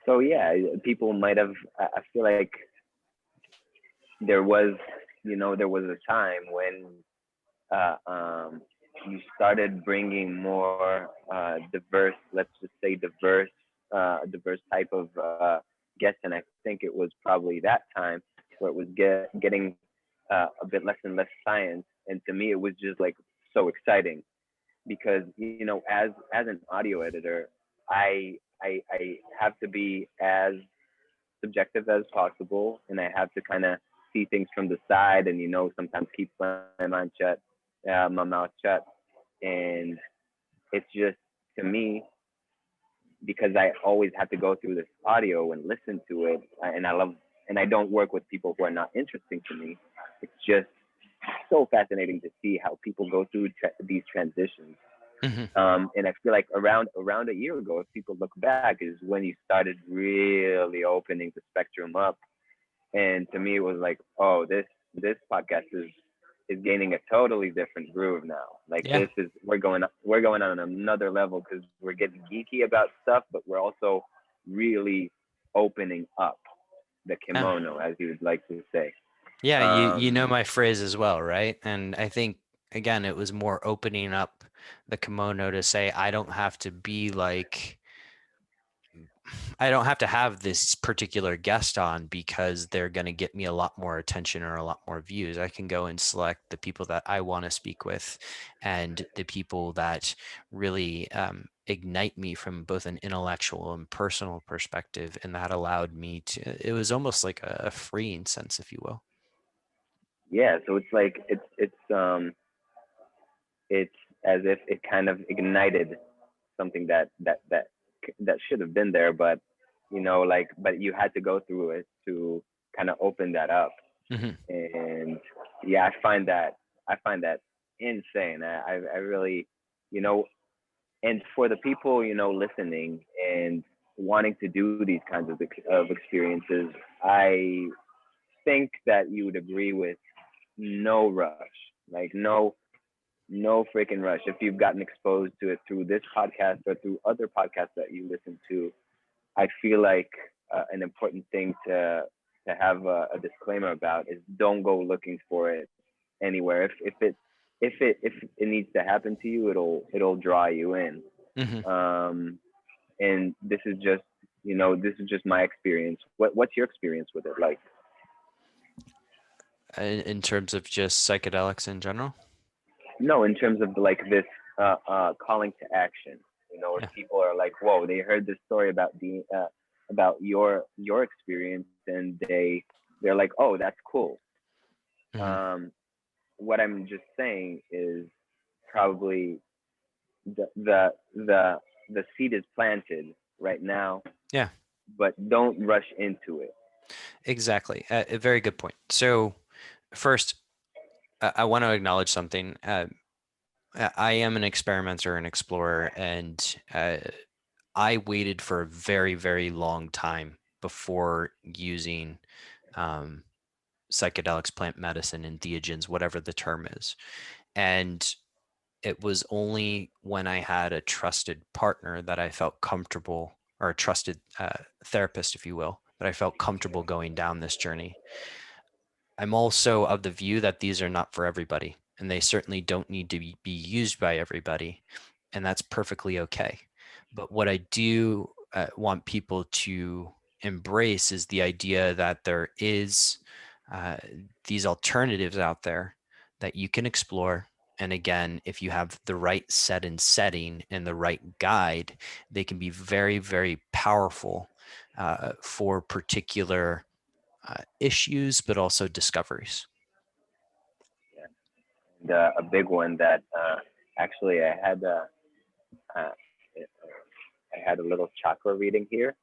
So yeah, people might have. I feel like there was there was a time when uh, um, you started bringing more diverse, let's just say a diverse type of guests, and I think it was probably that time where it was getting a bit less and less science, and to me it was just like so exciting because as an audio editor, I have to be as subjective as possible, and I have to kind of see things from the side, and sometimes keep my mouth shut, and it's just to me because I always have to go through this audio and listen to it, and I don't work with people who are not interesting to me. It's just so fascinating to see how people go through these transitions. Hmm. And I feel like around a year ago, if people look back, is when you started really opening the spectrum up. And to me, it was like, oh, this podcast is gaining a totally different groove now. Like Yeah. this is we're going on another level because we're getting geeky about stuff, but we're also really opening up the Yeah. kimono, as you would like to say. Yeah, you Um, know my phrase as well, right? And I think again it was more opening up the kimono to say I don't have to have this particular guest on because they're going to get me a lot more attention or a lot more views. I can go and select the people that I want to speak with and the people that really ignite me from both an intellectual and personal perspective. And that allowed me it was almost like a freeing sense, if you will. yeah, so it's like it's as if it kind of ignited something that should have been there, but but you had to go through it to kind of open that up. Hmm. And yeah, I find that insane. I really, you know, and for the people listening and wanting to do these kinds of experiences, I think that you would agree with no rush, like no freaking rush. If you've gotten exposed to it through this podcast or through other podcasts that you listen to, I feel like an important thing to have a disclaimer about is don't go looking for it anywhere. If it needs to happen to you, it'll draw you in. Hmm. Um, and this is just my experience. What's your experience with it like? In terms of just psychedelics in general. No, in terms of like this calling to action. If Yeah. people are like, whoa, they heard this story about your experience, and they're like, oh, that's cool. Hmm. Um, what I'm just saying is probably the seed is planted right now, Yeah, but don't rush into it. exactly. A very good point. So first, I want to acknowledge something. I am an experimenter and explorer, and I waited for a very, very long time before using um, psychedelics, plant medicine, entheogens, whatever the term is. And it was only when I had a trusted partner that I felt comfortable, or a trusted therapist, if you will, that I felt comfortable going down this journey. I'm also of the view that these are not for everybody, and they certainly don't need to be used by everybody, and that's perfectly okay. But what I do want people to embrace is the idea that there is uh, these alternatives out there that you can explore. And again, if you have the right set and setting and the right guide, they can be very, very powerful for particular issues, but also discoveries. Yeah. And a big one that actually uh, I had a little chakra reading here,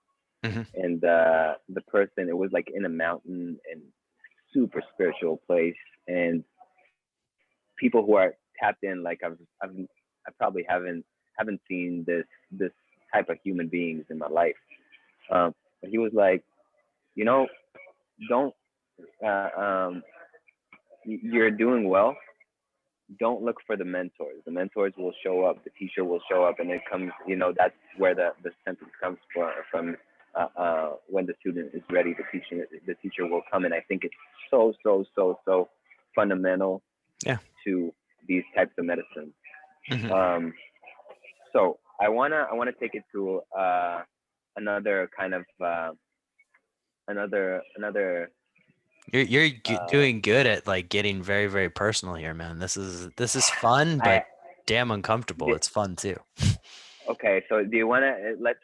Hmm. and the person, it was like in a mountain and super spiritual place, and people who are tapped in, like I probably haven't seen this type of human beings in my life. But he was like, you know, don't uh, um, you're doing well. Don't look for the mentors. The mentors will show up. The teacher will show up, and it comes. That's where the sentence comes from. When the student is ready, the teacher will come. And I think it's so so so so fundamental Yeah. to these types of medicine. Hmm. So I wanna take it to another kind of another uh, Doing good at like getting very, very personal here, man. This is fun, but I damn uncomfortable. It's fun too. okay. So do you wanna let's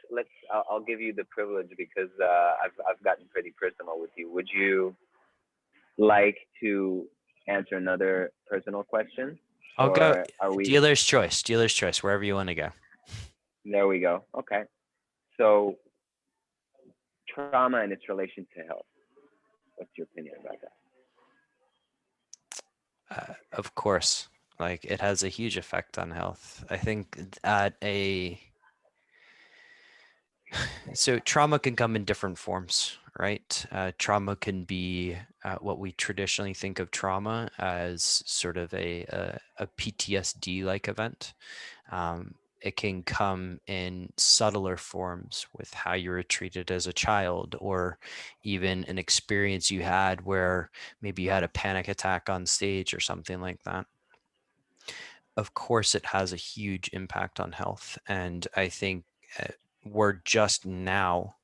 I'll give you the privilege because I've gotten pretty personal with you. Would you like to answer another personal question, I'll go or are we? dealer's choice. Dealer's choice, wherever you want to go. There we go. Okay. So trauma and its relation to health. What's your opinion about that? Of course, like it has a huge effect on health. I think at a so trauma can come in different forms, right? Trauma can be what we traditionally think of trauma as sort of a PTSD like event. It can come in subtler forms with how you were treated as a child, or even an experience you had where maybe you had a panic attack on stage or something like that. Of course, it has a huge impact on health. And I think uh, we're just now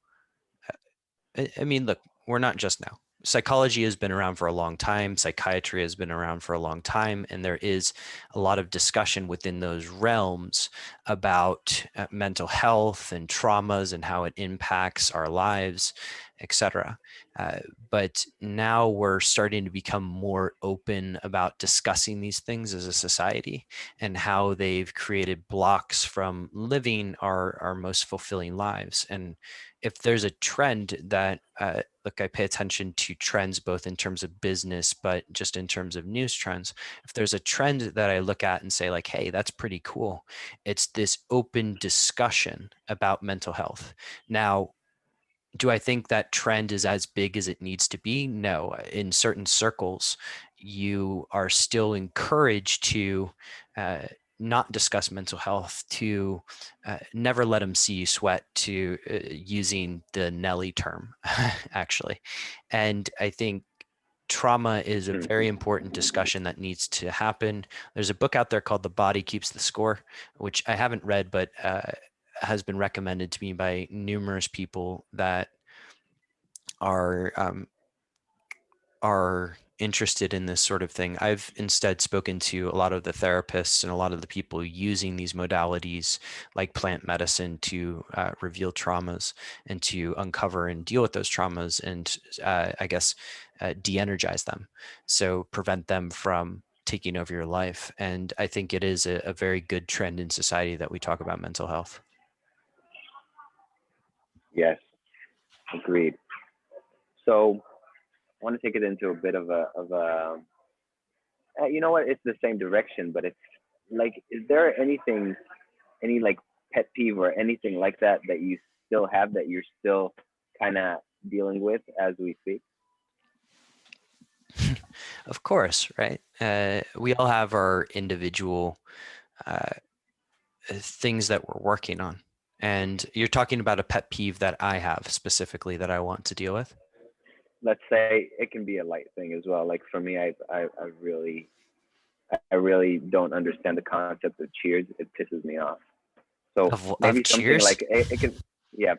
I mean, look, we're not just now. Psychology has been around for a long time. Psychiatry has been around for a long time. And there is a lot of discussion within those realms about mental health and traumas and how it impacts our lives, etc. Uh, but now we're starting to become more open about discussing these things as a society and how they've created blocks from living our most fulfilling lives. And if there's a trend that look, I pay attention to trends both in terms of business, but just in terms of news trends. If there's a trend that I look at and say like, hey, that's pretty cool, it's this open discussion about mental health. Now, do I think that trend is as big as it needs to be? No. In certain circles, you are still encouraged to uh, not discuss mental health, to never let them see you sweat, to using the Nelly term, actually. And I think trauma is a very important discussion that needs to happen. There's a book out there called The Body Keeps the Score, which I haven't read, but has been recommended to me by numerous people that are are interested in this sort of thing. I've instead spoken to a lot of the therapists and a lot of the people using these modalities like plant medicine to reveal traumas and to uncover and deal with those traumas and I guess de-energize them, so prevent them from taking over your life. And I think it is a very good trend in society that we talk about mental health. Yes, agreed. So I want to take it into a bit of a you know what? It's the same direction, but it's like, is there anything, any like pet peeve or anything like that that you still have that you're still kind of dealing with as we speak? Of course, right? We all have our individual uh, things that we're working on. And you're talking about a pet peeve that I have specifically that I want to deal with. Let's say it can be a light thing as well. Like for me, I really don't understand the concept of cheers. It pisses me off. So Of maybe something cheers. like it can, yeah,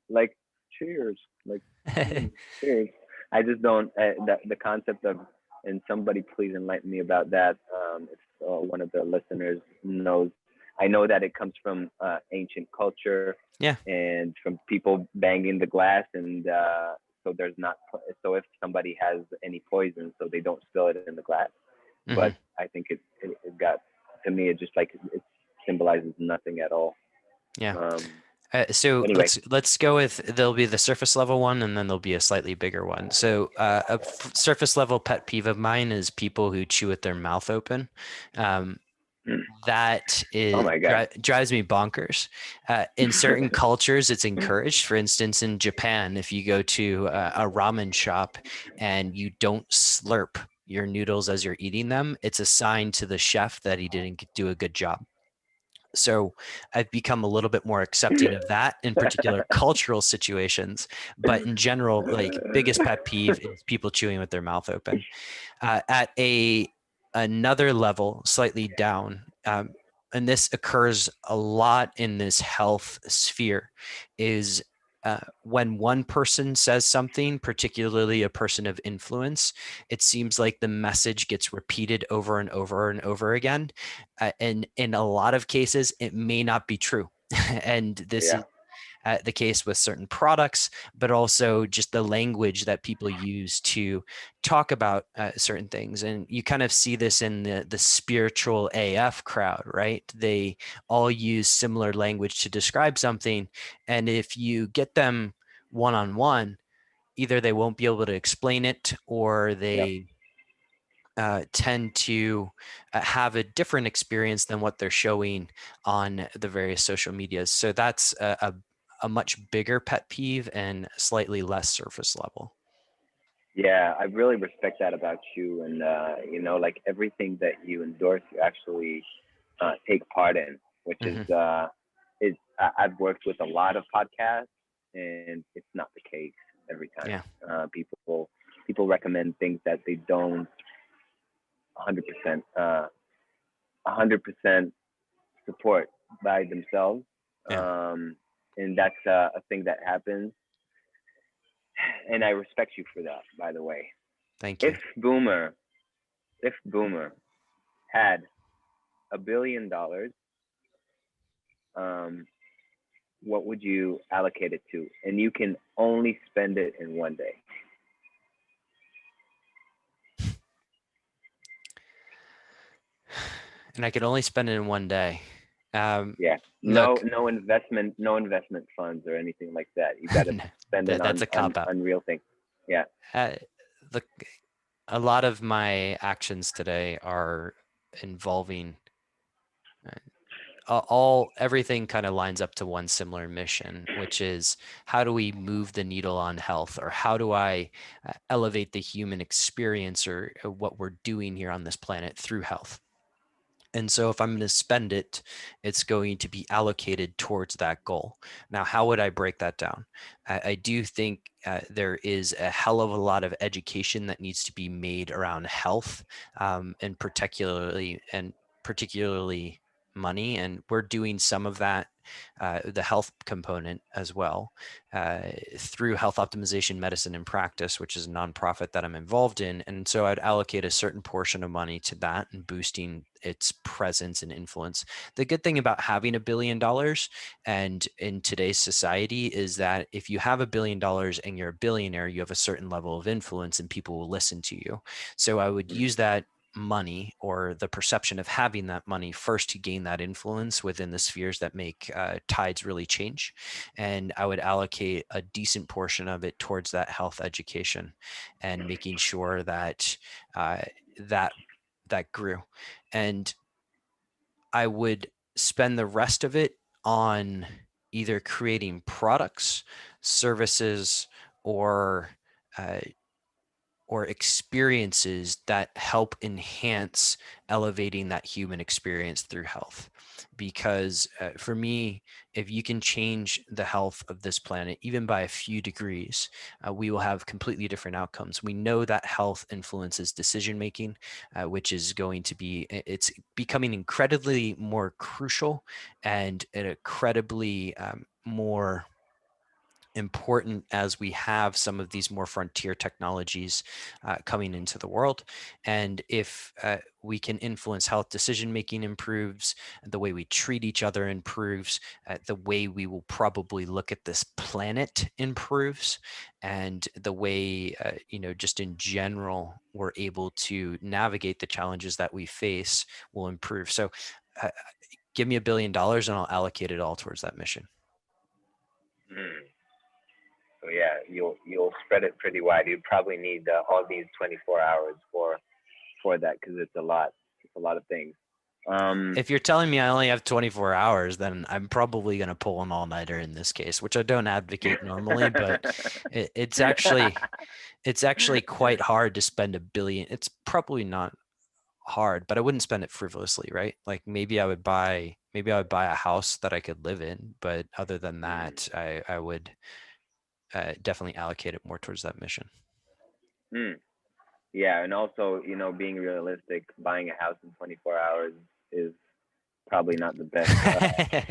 like cheers, like cheers. I just don't the concept of, and somebody please enlighten me about that. If one of the listeners knows, I know that it comes from ancient culture Yeah. and from people banging the glass, and so there's not, so if somebody has any poison, so they don't spill it in the glass. Hmm. But I think it got, to me it just like it symbolizes nothing at all. Yeah. Um, So anyway, let's go with, there'll be the surface level one, and then there'll be a slightly bigger one. So surface level pet peeve of mine is people who chew with their mouth open. Um, that oh is my god. drives me bonkers. In certain cultures, it's encouraged. For instance, in Japan, if you go to a ramen shop and you don't slurp your noodles as you're eating them, it's a sign to the chef that he didn't do a good job. So I've become a little bit more accepting of that in particular cultural situations. But in general, like biggest pet peeve is people chewing with their mouth open. At another level, slightly down, and this occurs a lot in this health sphere, is when one person says something, particularly a person of influence, it seems like the message gets repeated over and over and over again. And in a lot of cases, it may not be true. And this Yeah. is the case with certain products, but also just the language that people use to talk about certain things. And you kind of see this in the spiritual AF crowd, right? They all use similar language to describe something. And if you get them one on one, either they won't be able to explain it, or Yeah. they tend to have a different experience than what they're showing on the various social medias. So that's a much bigger pet peeve and slightly less surface level. Yeah, I really respect that about you, and like everything that you endorse, you actually take part in, which Hmm. I've worked with a lot of podcasts, and it's not the case every time. Yeah. People recommend things that they don't 100% 100% support by themselves, Yeah. and that's a thing that happens, and I respect you for that. By the way, Thank if you. Boomer if Boomer had $1 billion, um, what would you allocate it to? And you can only spend it in one day. And I could only spend it in one day. Yeah. No, Look, no investment funds or anything like that. You got to spend it that's on, a cop out. real things. Yeah. Uh, the A lot of my actions today are involving everything kind of lines up to one similar mission, which is how do we move the needle on health, or how do I elevate the human experience, or what we're doing here on this planet through health. And so if I'm going to spend it, it's going to be allocated towards that goal. Now, how would I break that down? I do think there is a hell of a lot of education that needs to be made around health, and particularly money. And we're doing some of that, the health component as well, through Health Optimization Medicine in Practice, which is a nonprofit that I'm involved in. And so I'd allocate a certain portion of money to that and boosting its presence and influence. The good thing about having $1 billion and in today's society is that if you have $1 billion and you're a billionaire, you have a certain level of influence and people will listen to you. So I would use that money, or the perception of having that money, first to gain that influence within the spheres that make tides really change. And I would allocate a decent portion of it towards that health education and making sure that uh, that that grew. And I would spend the rest of it on either creating products, services, or uh, or experiences that help enhance elevating that human experience through health. Because for me, if you can change the health of this planet, even by a few degrees, we will have completely different outcomes. We know that health influences decision making, which is going to be, it's becoming incredibly more crucial and incredibly more important as we have some of these more frontier technologies coming into the world. And if we can influence health decision making improves, the way we treat each other improves, the way we will probably look at this planet improves, and the way, just in general, we're able to navigate the challenges that we face will improve. So uh, give me $1 billion and I'll allocate it all towards that mission. Mm. So yeah, you'll spread it pretty wide. You probably need all these 24 hours for that, because it's a lot. It's a lot of things. If you're telling me I only have 24 hours, then I'm probably going to pull an all-nighter in this case, which I don't advocate normally, but it's actually quite hard to spend $1 billion. It's probably not hard, but I wouldn't spend it frivolously, right? Like maybe I would buy a house that I could live in, but other than Mm. that, I would definitely allocate it more towards that mission. Mm. Yeah, and also, being realistic, buying a house in 24 hours is probably not the best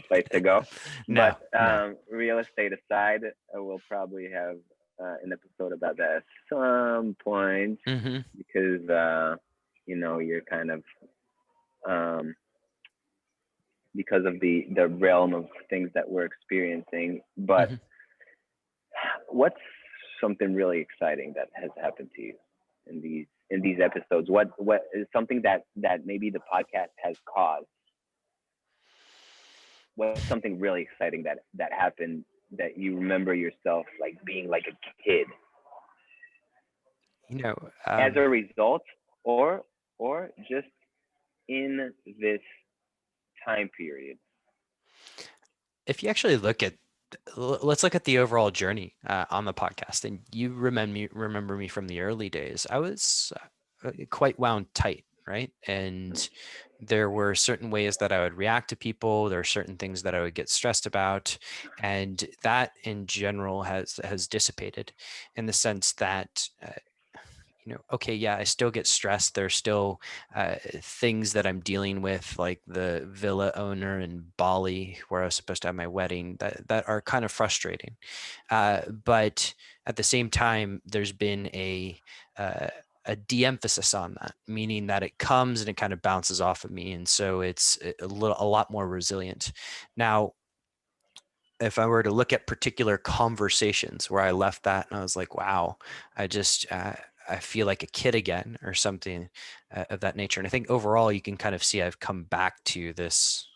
place to go. No, But no. real estate aside, we'll probably have an episode about that at some point Hmm. because you're kind of um, because of the realm of things that we're experiencing. But Hmm. what's something really exciting that has happened to you in these episodes? What is something that maybe the podcast has caused? What's something really exciting that happened that you remember yourself like being like a kid You know, as a result, or just in this time period? if you actually let's look at the overall journey on the podcast, and you remember me from the early days. I was quite wound tight, right? And there were certain ways that I would react to people. There are certain things that I would get stressed about, and that in general has dissipated, in the sense that okay, yeah, I still get stressed. There's still things that I'm dealing with, like the villa owner in Bali, where I was supposed to have my wedding, that are kind of frustrating. But at the same time, there's been uh, a de-emphasis on that, meaning that it comes and it kind of bounces off of me, and so it's a lot more resilient. Now, if I were to look at particular conversations where I left that and I was like, wow, I just, I feel like a kid again or something of that nature. And I think overall you can kind of see I've come back to this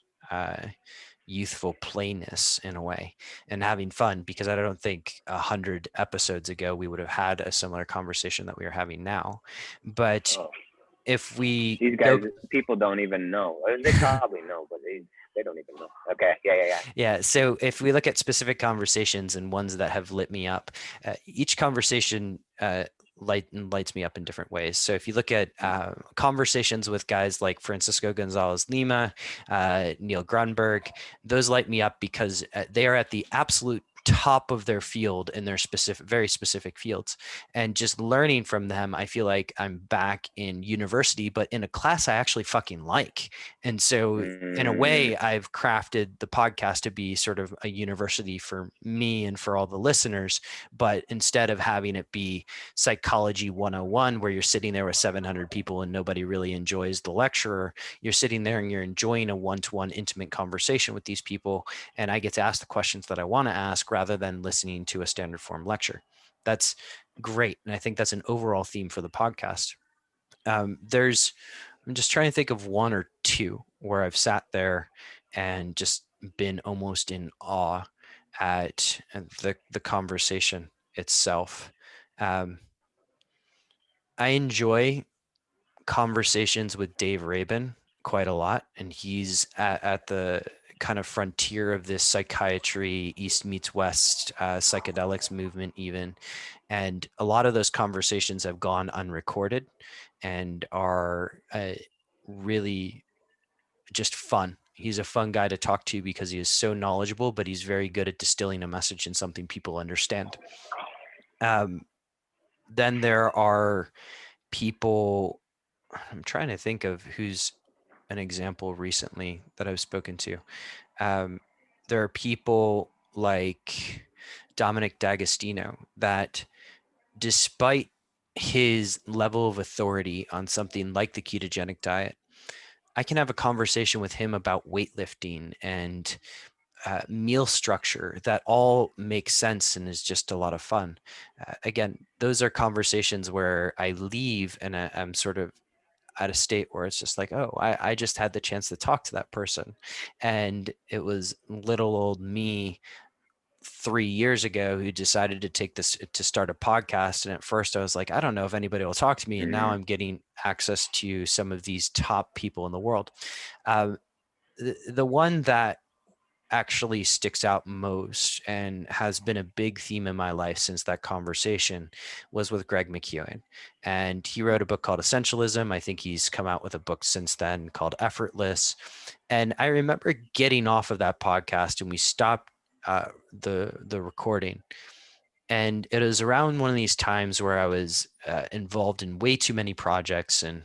youthful plainness in a way and having fun, because I don't think 100 episodes ago we would have had a similar conversation that we are having now. But Oh, if we these guys, go people don't even know. They probably know, but they don't even know. Okay, yeah. Yeah. So if we look at specific conversations and ones that have lit me up, each conversation lights me up in different ways. So if you look at conversations with guys like Francisco Gonzalez Lima, Neil Grunberg, those light me up because they are at the absolute top of their field in their very specific fields, and just learning from them, I feel like I'm back in university, but in a class I actually fucking like. And so in a Mm, way, I've crafted the podcast to be sort of a university for me and for all the listeners. But instead of having it be psychology 101, where you're sitting there with 700 people and nobody really enjoys the lecturer, you're sitting there and you're enjoying a one-to-one intimate conversation with these people. And I get to ask the questions that I want to ask rather than listening to a standard form lecture. That's great. And I think that's an overall theme for the podcast. There's I'm just trying to think of one or two where I've sat there and just been almost in awe at the conversation itself. Um, I enjoy conversations with Dave Rabin quite a lot, and he's at the kind of frontier of this psychiatry, East meets West, psychedelics movement, even. And a lot of those conversations have gone unrecorded and are really just fun. He's a fun guy to talk to because he is so knowledgeable, but he's very good at distilling a message in something people understand. Um, then there are people, I'm trying to think of who's an example recently that I've spoken to. Um, there are people like Dominic D'Agostino that, despite his level of authority on something like the ketogenic diet, I can have a conversation with him about weightlifting and meal structure that all makes sense and is just a lot of fun. Again, those are conversations where I leave and I'm sort of at a state where it's just like, oh, I just had the chance to talk to that person. And it was little old me 3 years ago who decided to take this to start a podcast. And at first I was like, I don't know if anybody will talk to me. And now mm, I'm getting access to some of these top people in the world. The one that actually sticks out most and has been a big theme in my life since that conversation was with Greg McKeown. And he wrote a book called Essentialism. I think he's come out with a book since then called Effortless. And I remember getting off of that podcast and we stopped the recording. And it was around one of these times where I was involved in way too many projects, and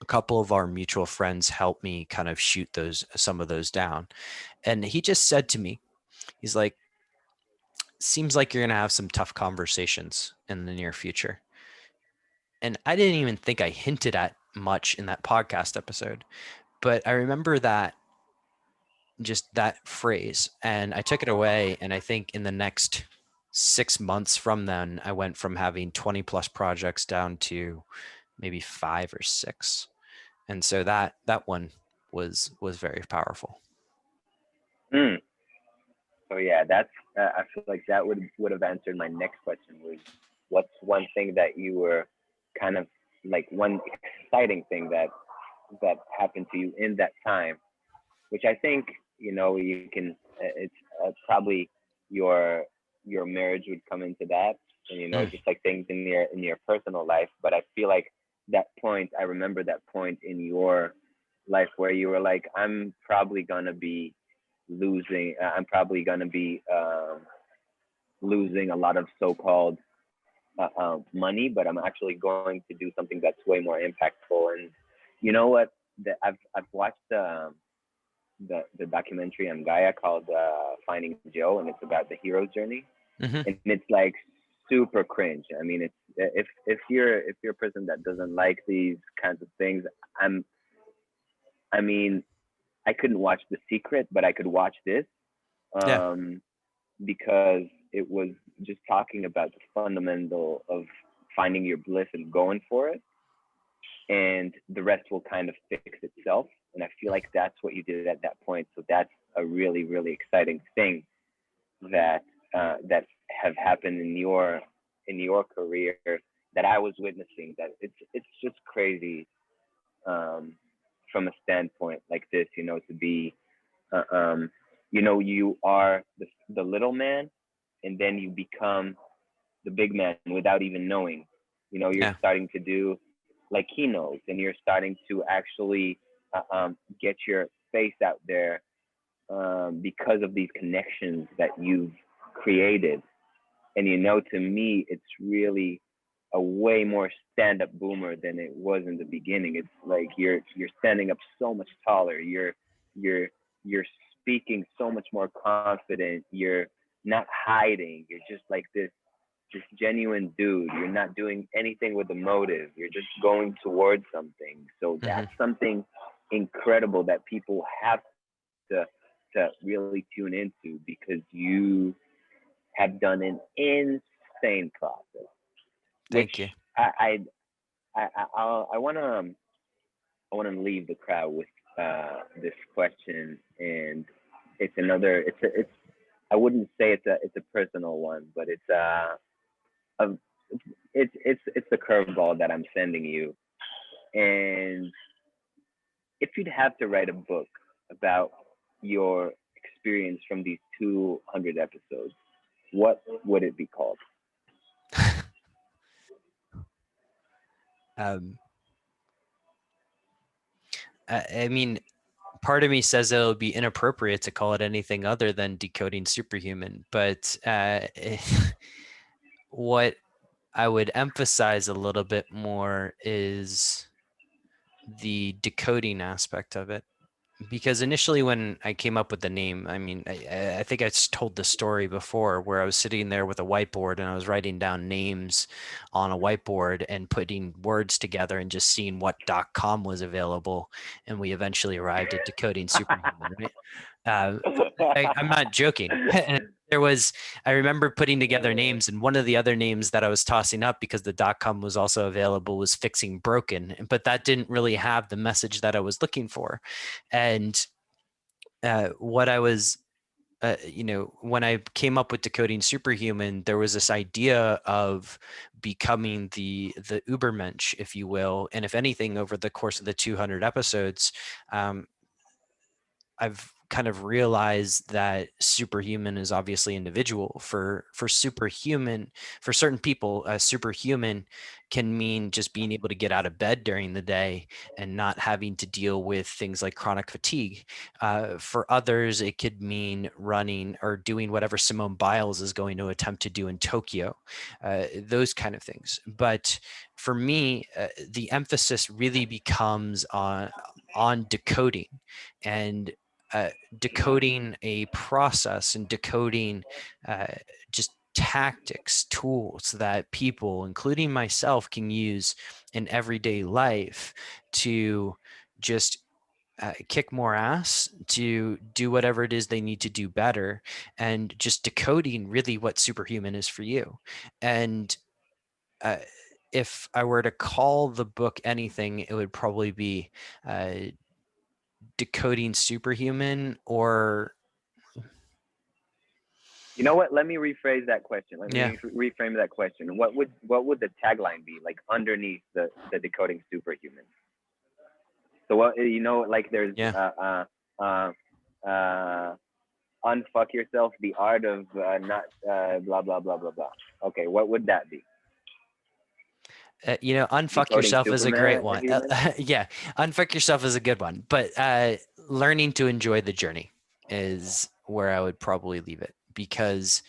a couple of our mutual friends helped me kind of shoot some of those down. And he just said to me, he's like, seems like you're going to have some tough conversations in the near future. And I didn't even think I hinted at much in that podcast episode, but I remember that, just that phrase, and I took it away. And I think in the next 6 months from then, I went from having 20 plus projects down to maybe 5 or 6. And so that one was very powerful. Mm. So yeah, that's. I feel like that would have answered my next question. Was what's one thing that you were kind of like one exciting thing that happened to you in that time, which I think you can. It's probably your your marriage would come into that, and Mm, just like things in your personal life. But I feel like that point. I remember that point in your life where you were like, I'm probably gonna be losing. I'm probably gonna be losing a lot of so-called money, but I'm actually going to do something that's way more impactful. And you know what? I've watched the documentary on Gaia called Finding Joe, and it's about the hero's journey, hmm and it's like super cringe. I mean, it's if you're a person that doesn't like these kinds of things, I'm I mean, I couldn't watch The Secret, but I could watch this Yeah. um, because it was just talking about the fundamental of finding your bliss and going for it, and the rest will kind of fix itself. And I feel like that's what you did at that point. So that's a really, really exciting thing that that have happened in your career that I was witnessing. That it's just crazy from a standpoint like this, to be uh, um, you are the little man, and then you become the big man without even knowing. You're Yeah. starting to do like keynotes, and you're starting to actually get your face out there because of these connections that you've created. And to me, it's really a way more stand-up boomer than it was in the beginning. It's like you're standing up so much taller. You're you're speaking so much more confident. You're not hiding. You're just like this genuine dude. You're not doing anything with a motive. You're just going towards something. So hmm that's something incredible that people have to really tune into, because you have done an insane process, which Thank you. I want to leave the crowd with this question, and it's I wouldn't say it's a personal one, but a it's the curveball that I'm sending you. And if you'd have to write a book about your experience from these 200 episodes, what would it be called? um, I mean, part of me says it'll be inappropriate to call it anything other than Decoding Superhuman, but what I would emphasize a little bit more is the decoding aspect of it. Because initially, when I came up with the name, I mean, I think I told the story before where I was sitting there with a whiteboard and I was writing down names on a whiteboard and putting words together and just seeing what .com was available. And we eventually arrived at Decoding Superhuman, right? Uh, I'm not joking. There was, I remember putting together names, and one of the other names that I was tossing up because the .com was also available was Fixing Broken, but that didn't really have the message that I was looking for. And what I was, when I came up with Decoding Superhuman, there was this idea of becoming the Ubermensch, if you will. And if anything, over the course of the 200 episodes, um, I've kind of realize that superhuman is obviously individual. For superhuman, for certain people, superhuman can mean just being able to get out of bed during the day and not having to deal with things like chronic fatigue. For others, it could mean running or doing whatever Simone Biles is going to attempt to do in Tokyo, those kind of things. But for me, the emphasis really becomes on decoding and decoding a process and decoding uh, just tactics, tools that people, including myself, can use in everyday life to just kick more ass, to do whatever it is they need to do better, and just decoding really what superhuman is for you. And uh, if I were to call the book anything, it would probably be uh, decoding superhuman, or You know what? Let me rephrase that question. Let yeah, me reframe that question. What would the tagline be like underneath the decoding superhuman? So what like there's yeah. uh, uh, unfuck yourself, the art of not blah blah blah blah blah. Okay, what would that be? Unfuck Decoding yourself is a great Superman one. human. Yeah, unfuck yourself is a good one. But learning to enjoy the journey is where I would probably leave it, because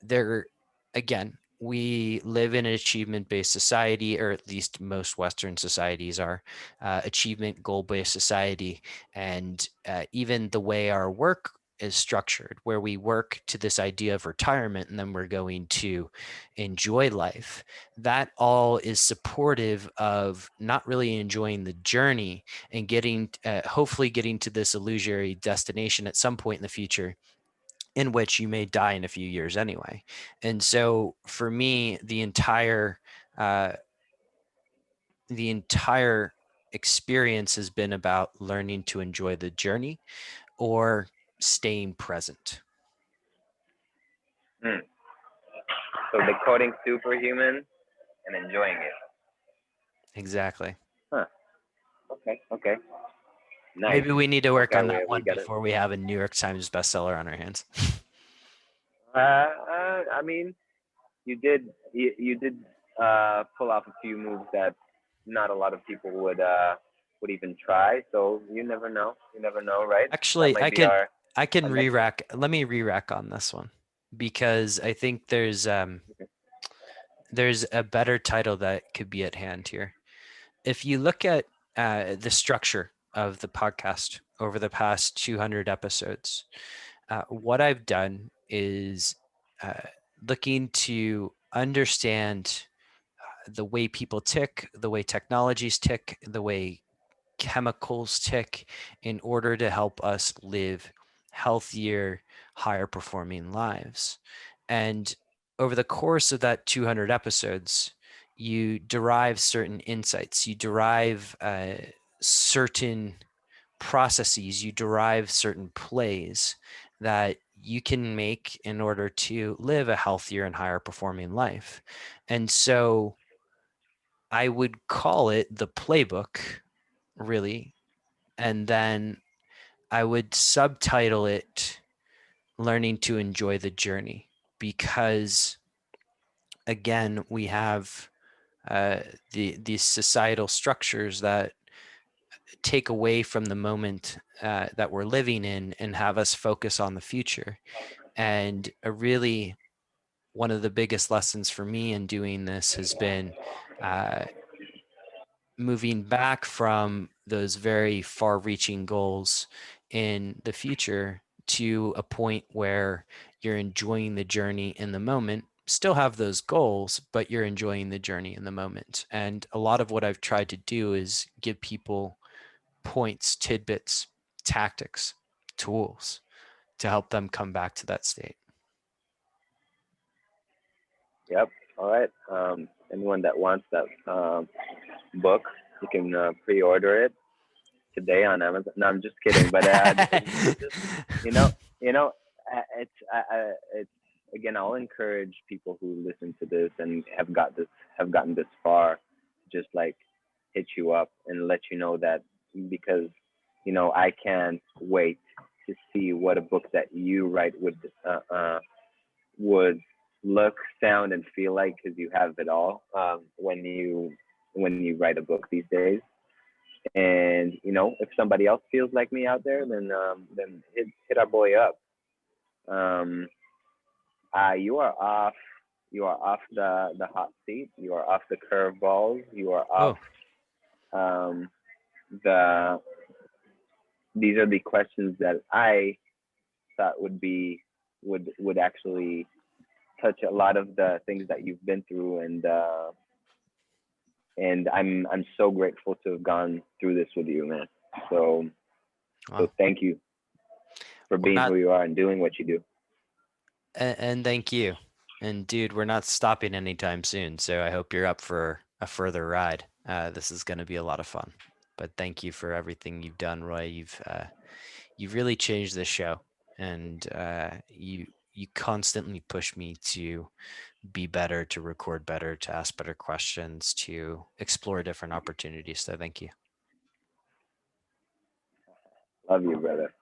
there, again, we live in an achievement-based society, or at least most Western societies are achievement goal-based society. And even the way our work is structured, where we work to this idea of retirement and then we're going to enjoy life, that all is supportive of not really enjoying the journey and getting hopefully getting to this illusory destination at some point in the future, in which you may die in a few years anyway. And so for me, uh, the entire experience has been about learning to enjoy the journey or staying present. Hmm. So decoding superhuman and enjoying it. Exactly. Huh. Okay. Okay. Nice. Maybe we need to work Okay. on that We one got it. before we have a New York Times bestseller on our hands. I mean, you did pull off a few moves that not a lot of people would even try. So you never know. You never know, right? That Actually, might be our I can next. re-rack. Let me re-rack on this one, because I think there's a better title that could be at hand here. If you look at the structure of the podcast over the past 200 episodes, what I've done is uh, looking to understand the way people tick, the way technologies tick, the way chemicals tick, in order to help us live healthier, higher performing lives. And over the course of that 200 episodes, you derive certain insights, you derive certain processes, you derive certain plays that you can make in order to live a healthier and higher performing life. And so I would call it the playbook, really. And then I would subtitle it Learning to Enjoy the Journey, because again, we have these societal structures that take away from the moment that we're living in and have us focus on the future. And really, one of the biggest lessons for me in doing this has been uh, moving back from those very far reaching goals in the future to a point where you're enjoying the journey in the moment. Still have those goals, but you're enjoying the journey in the moment. And a lot of what I've tried to do is give people points, tidbits, tactics, tools to help them come back to that state. Yep. All right. Anyone that wants that book, you can pre-order it today on Amazon. No, I'm just kidding. But just you know, it's again. I'll encourage people who listen to this and have gotten this far, just like hit you up and let you know that, because I can't wait to see what a book that you write would look, sound, and feel like, because you have it all when you write a book these days. And if somebody else feels like me out there, then hit our boy up. You are off. You are off the hot seat. You are off the curveballs. You are off the. These are the questions that I thought would actually touch a lot of the things that you've been through, and I'm so grateful to have gone through this with you, man. So thank you for being who you are and doing what you do. And thank you. And dude, we're not stopping anytime soon, so I hope you're up for a further ride. This is going to be a lot of fun. But thank you for everything you've done, Roy. You've really changed this show, and you constantly push me to be better, to record better, to ask better questions, to explore different opportunities. So thank you. Love you, brother.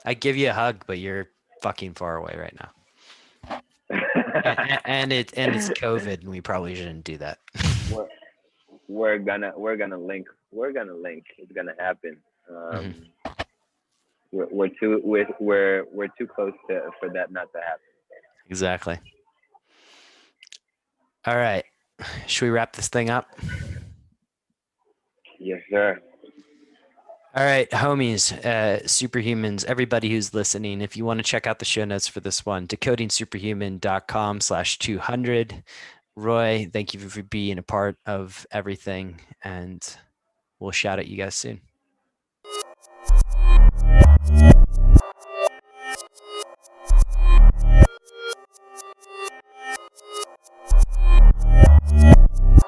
I give you a hug, but you're fucking far away right now. and it's COVID, and we probably shouldn't do that. We're gonna link. We're gonna link. It's gonna happen. We're too close for that not to happen. Exactly. All right. Should we wrap this thing up? Yes, sir. All right, homies, superhumans, everybody who's listening, if you want to check out the show notes for this one, decodingsuperhuman.com/200. Roy, thank you for being a part of everything, and we'll shout at you guys soon.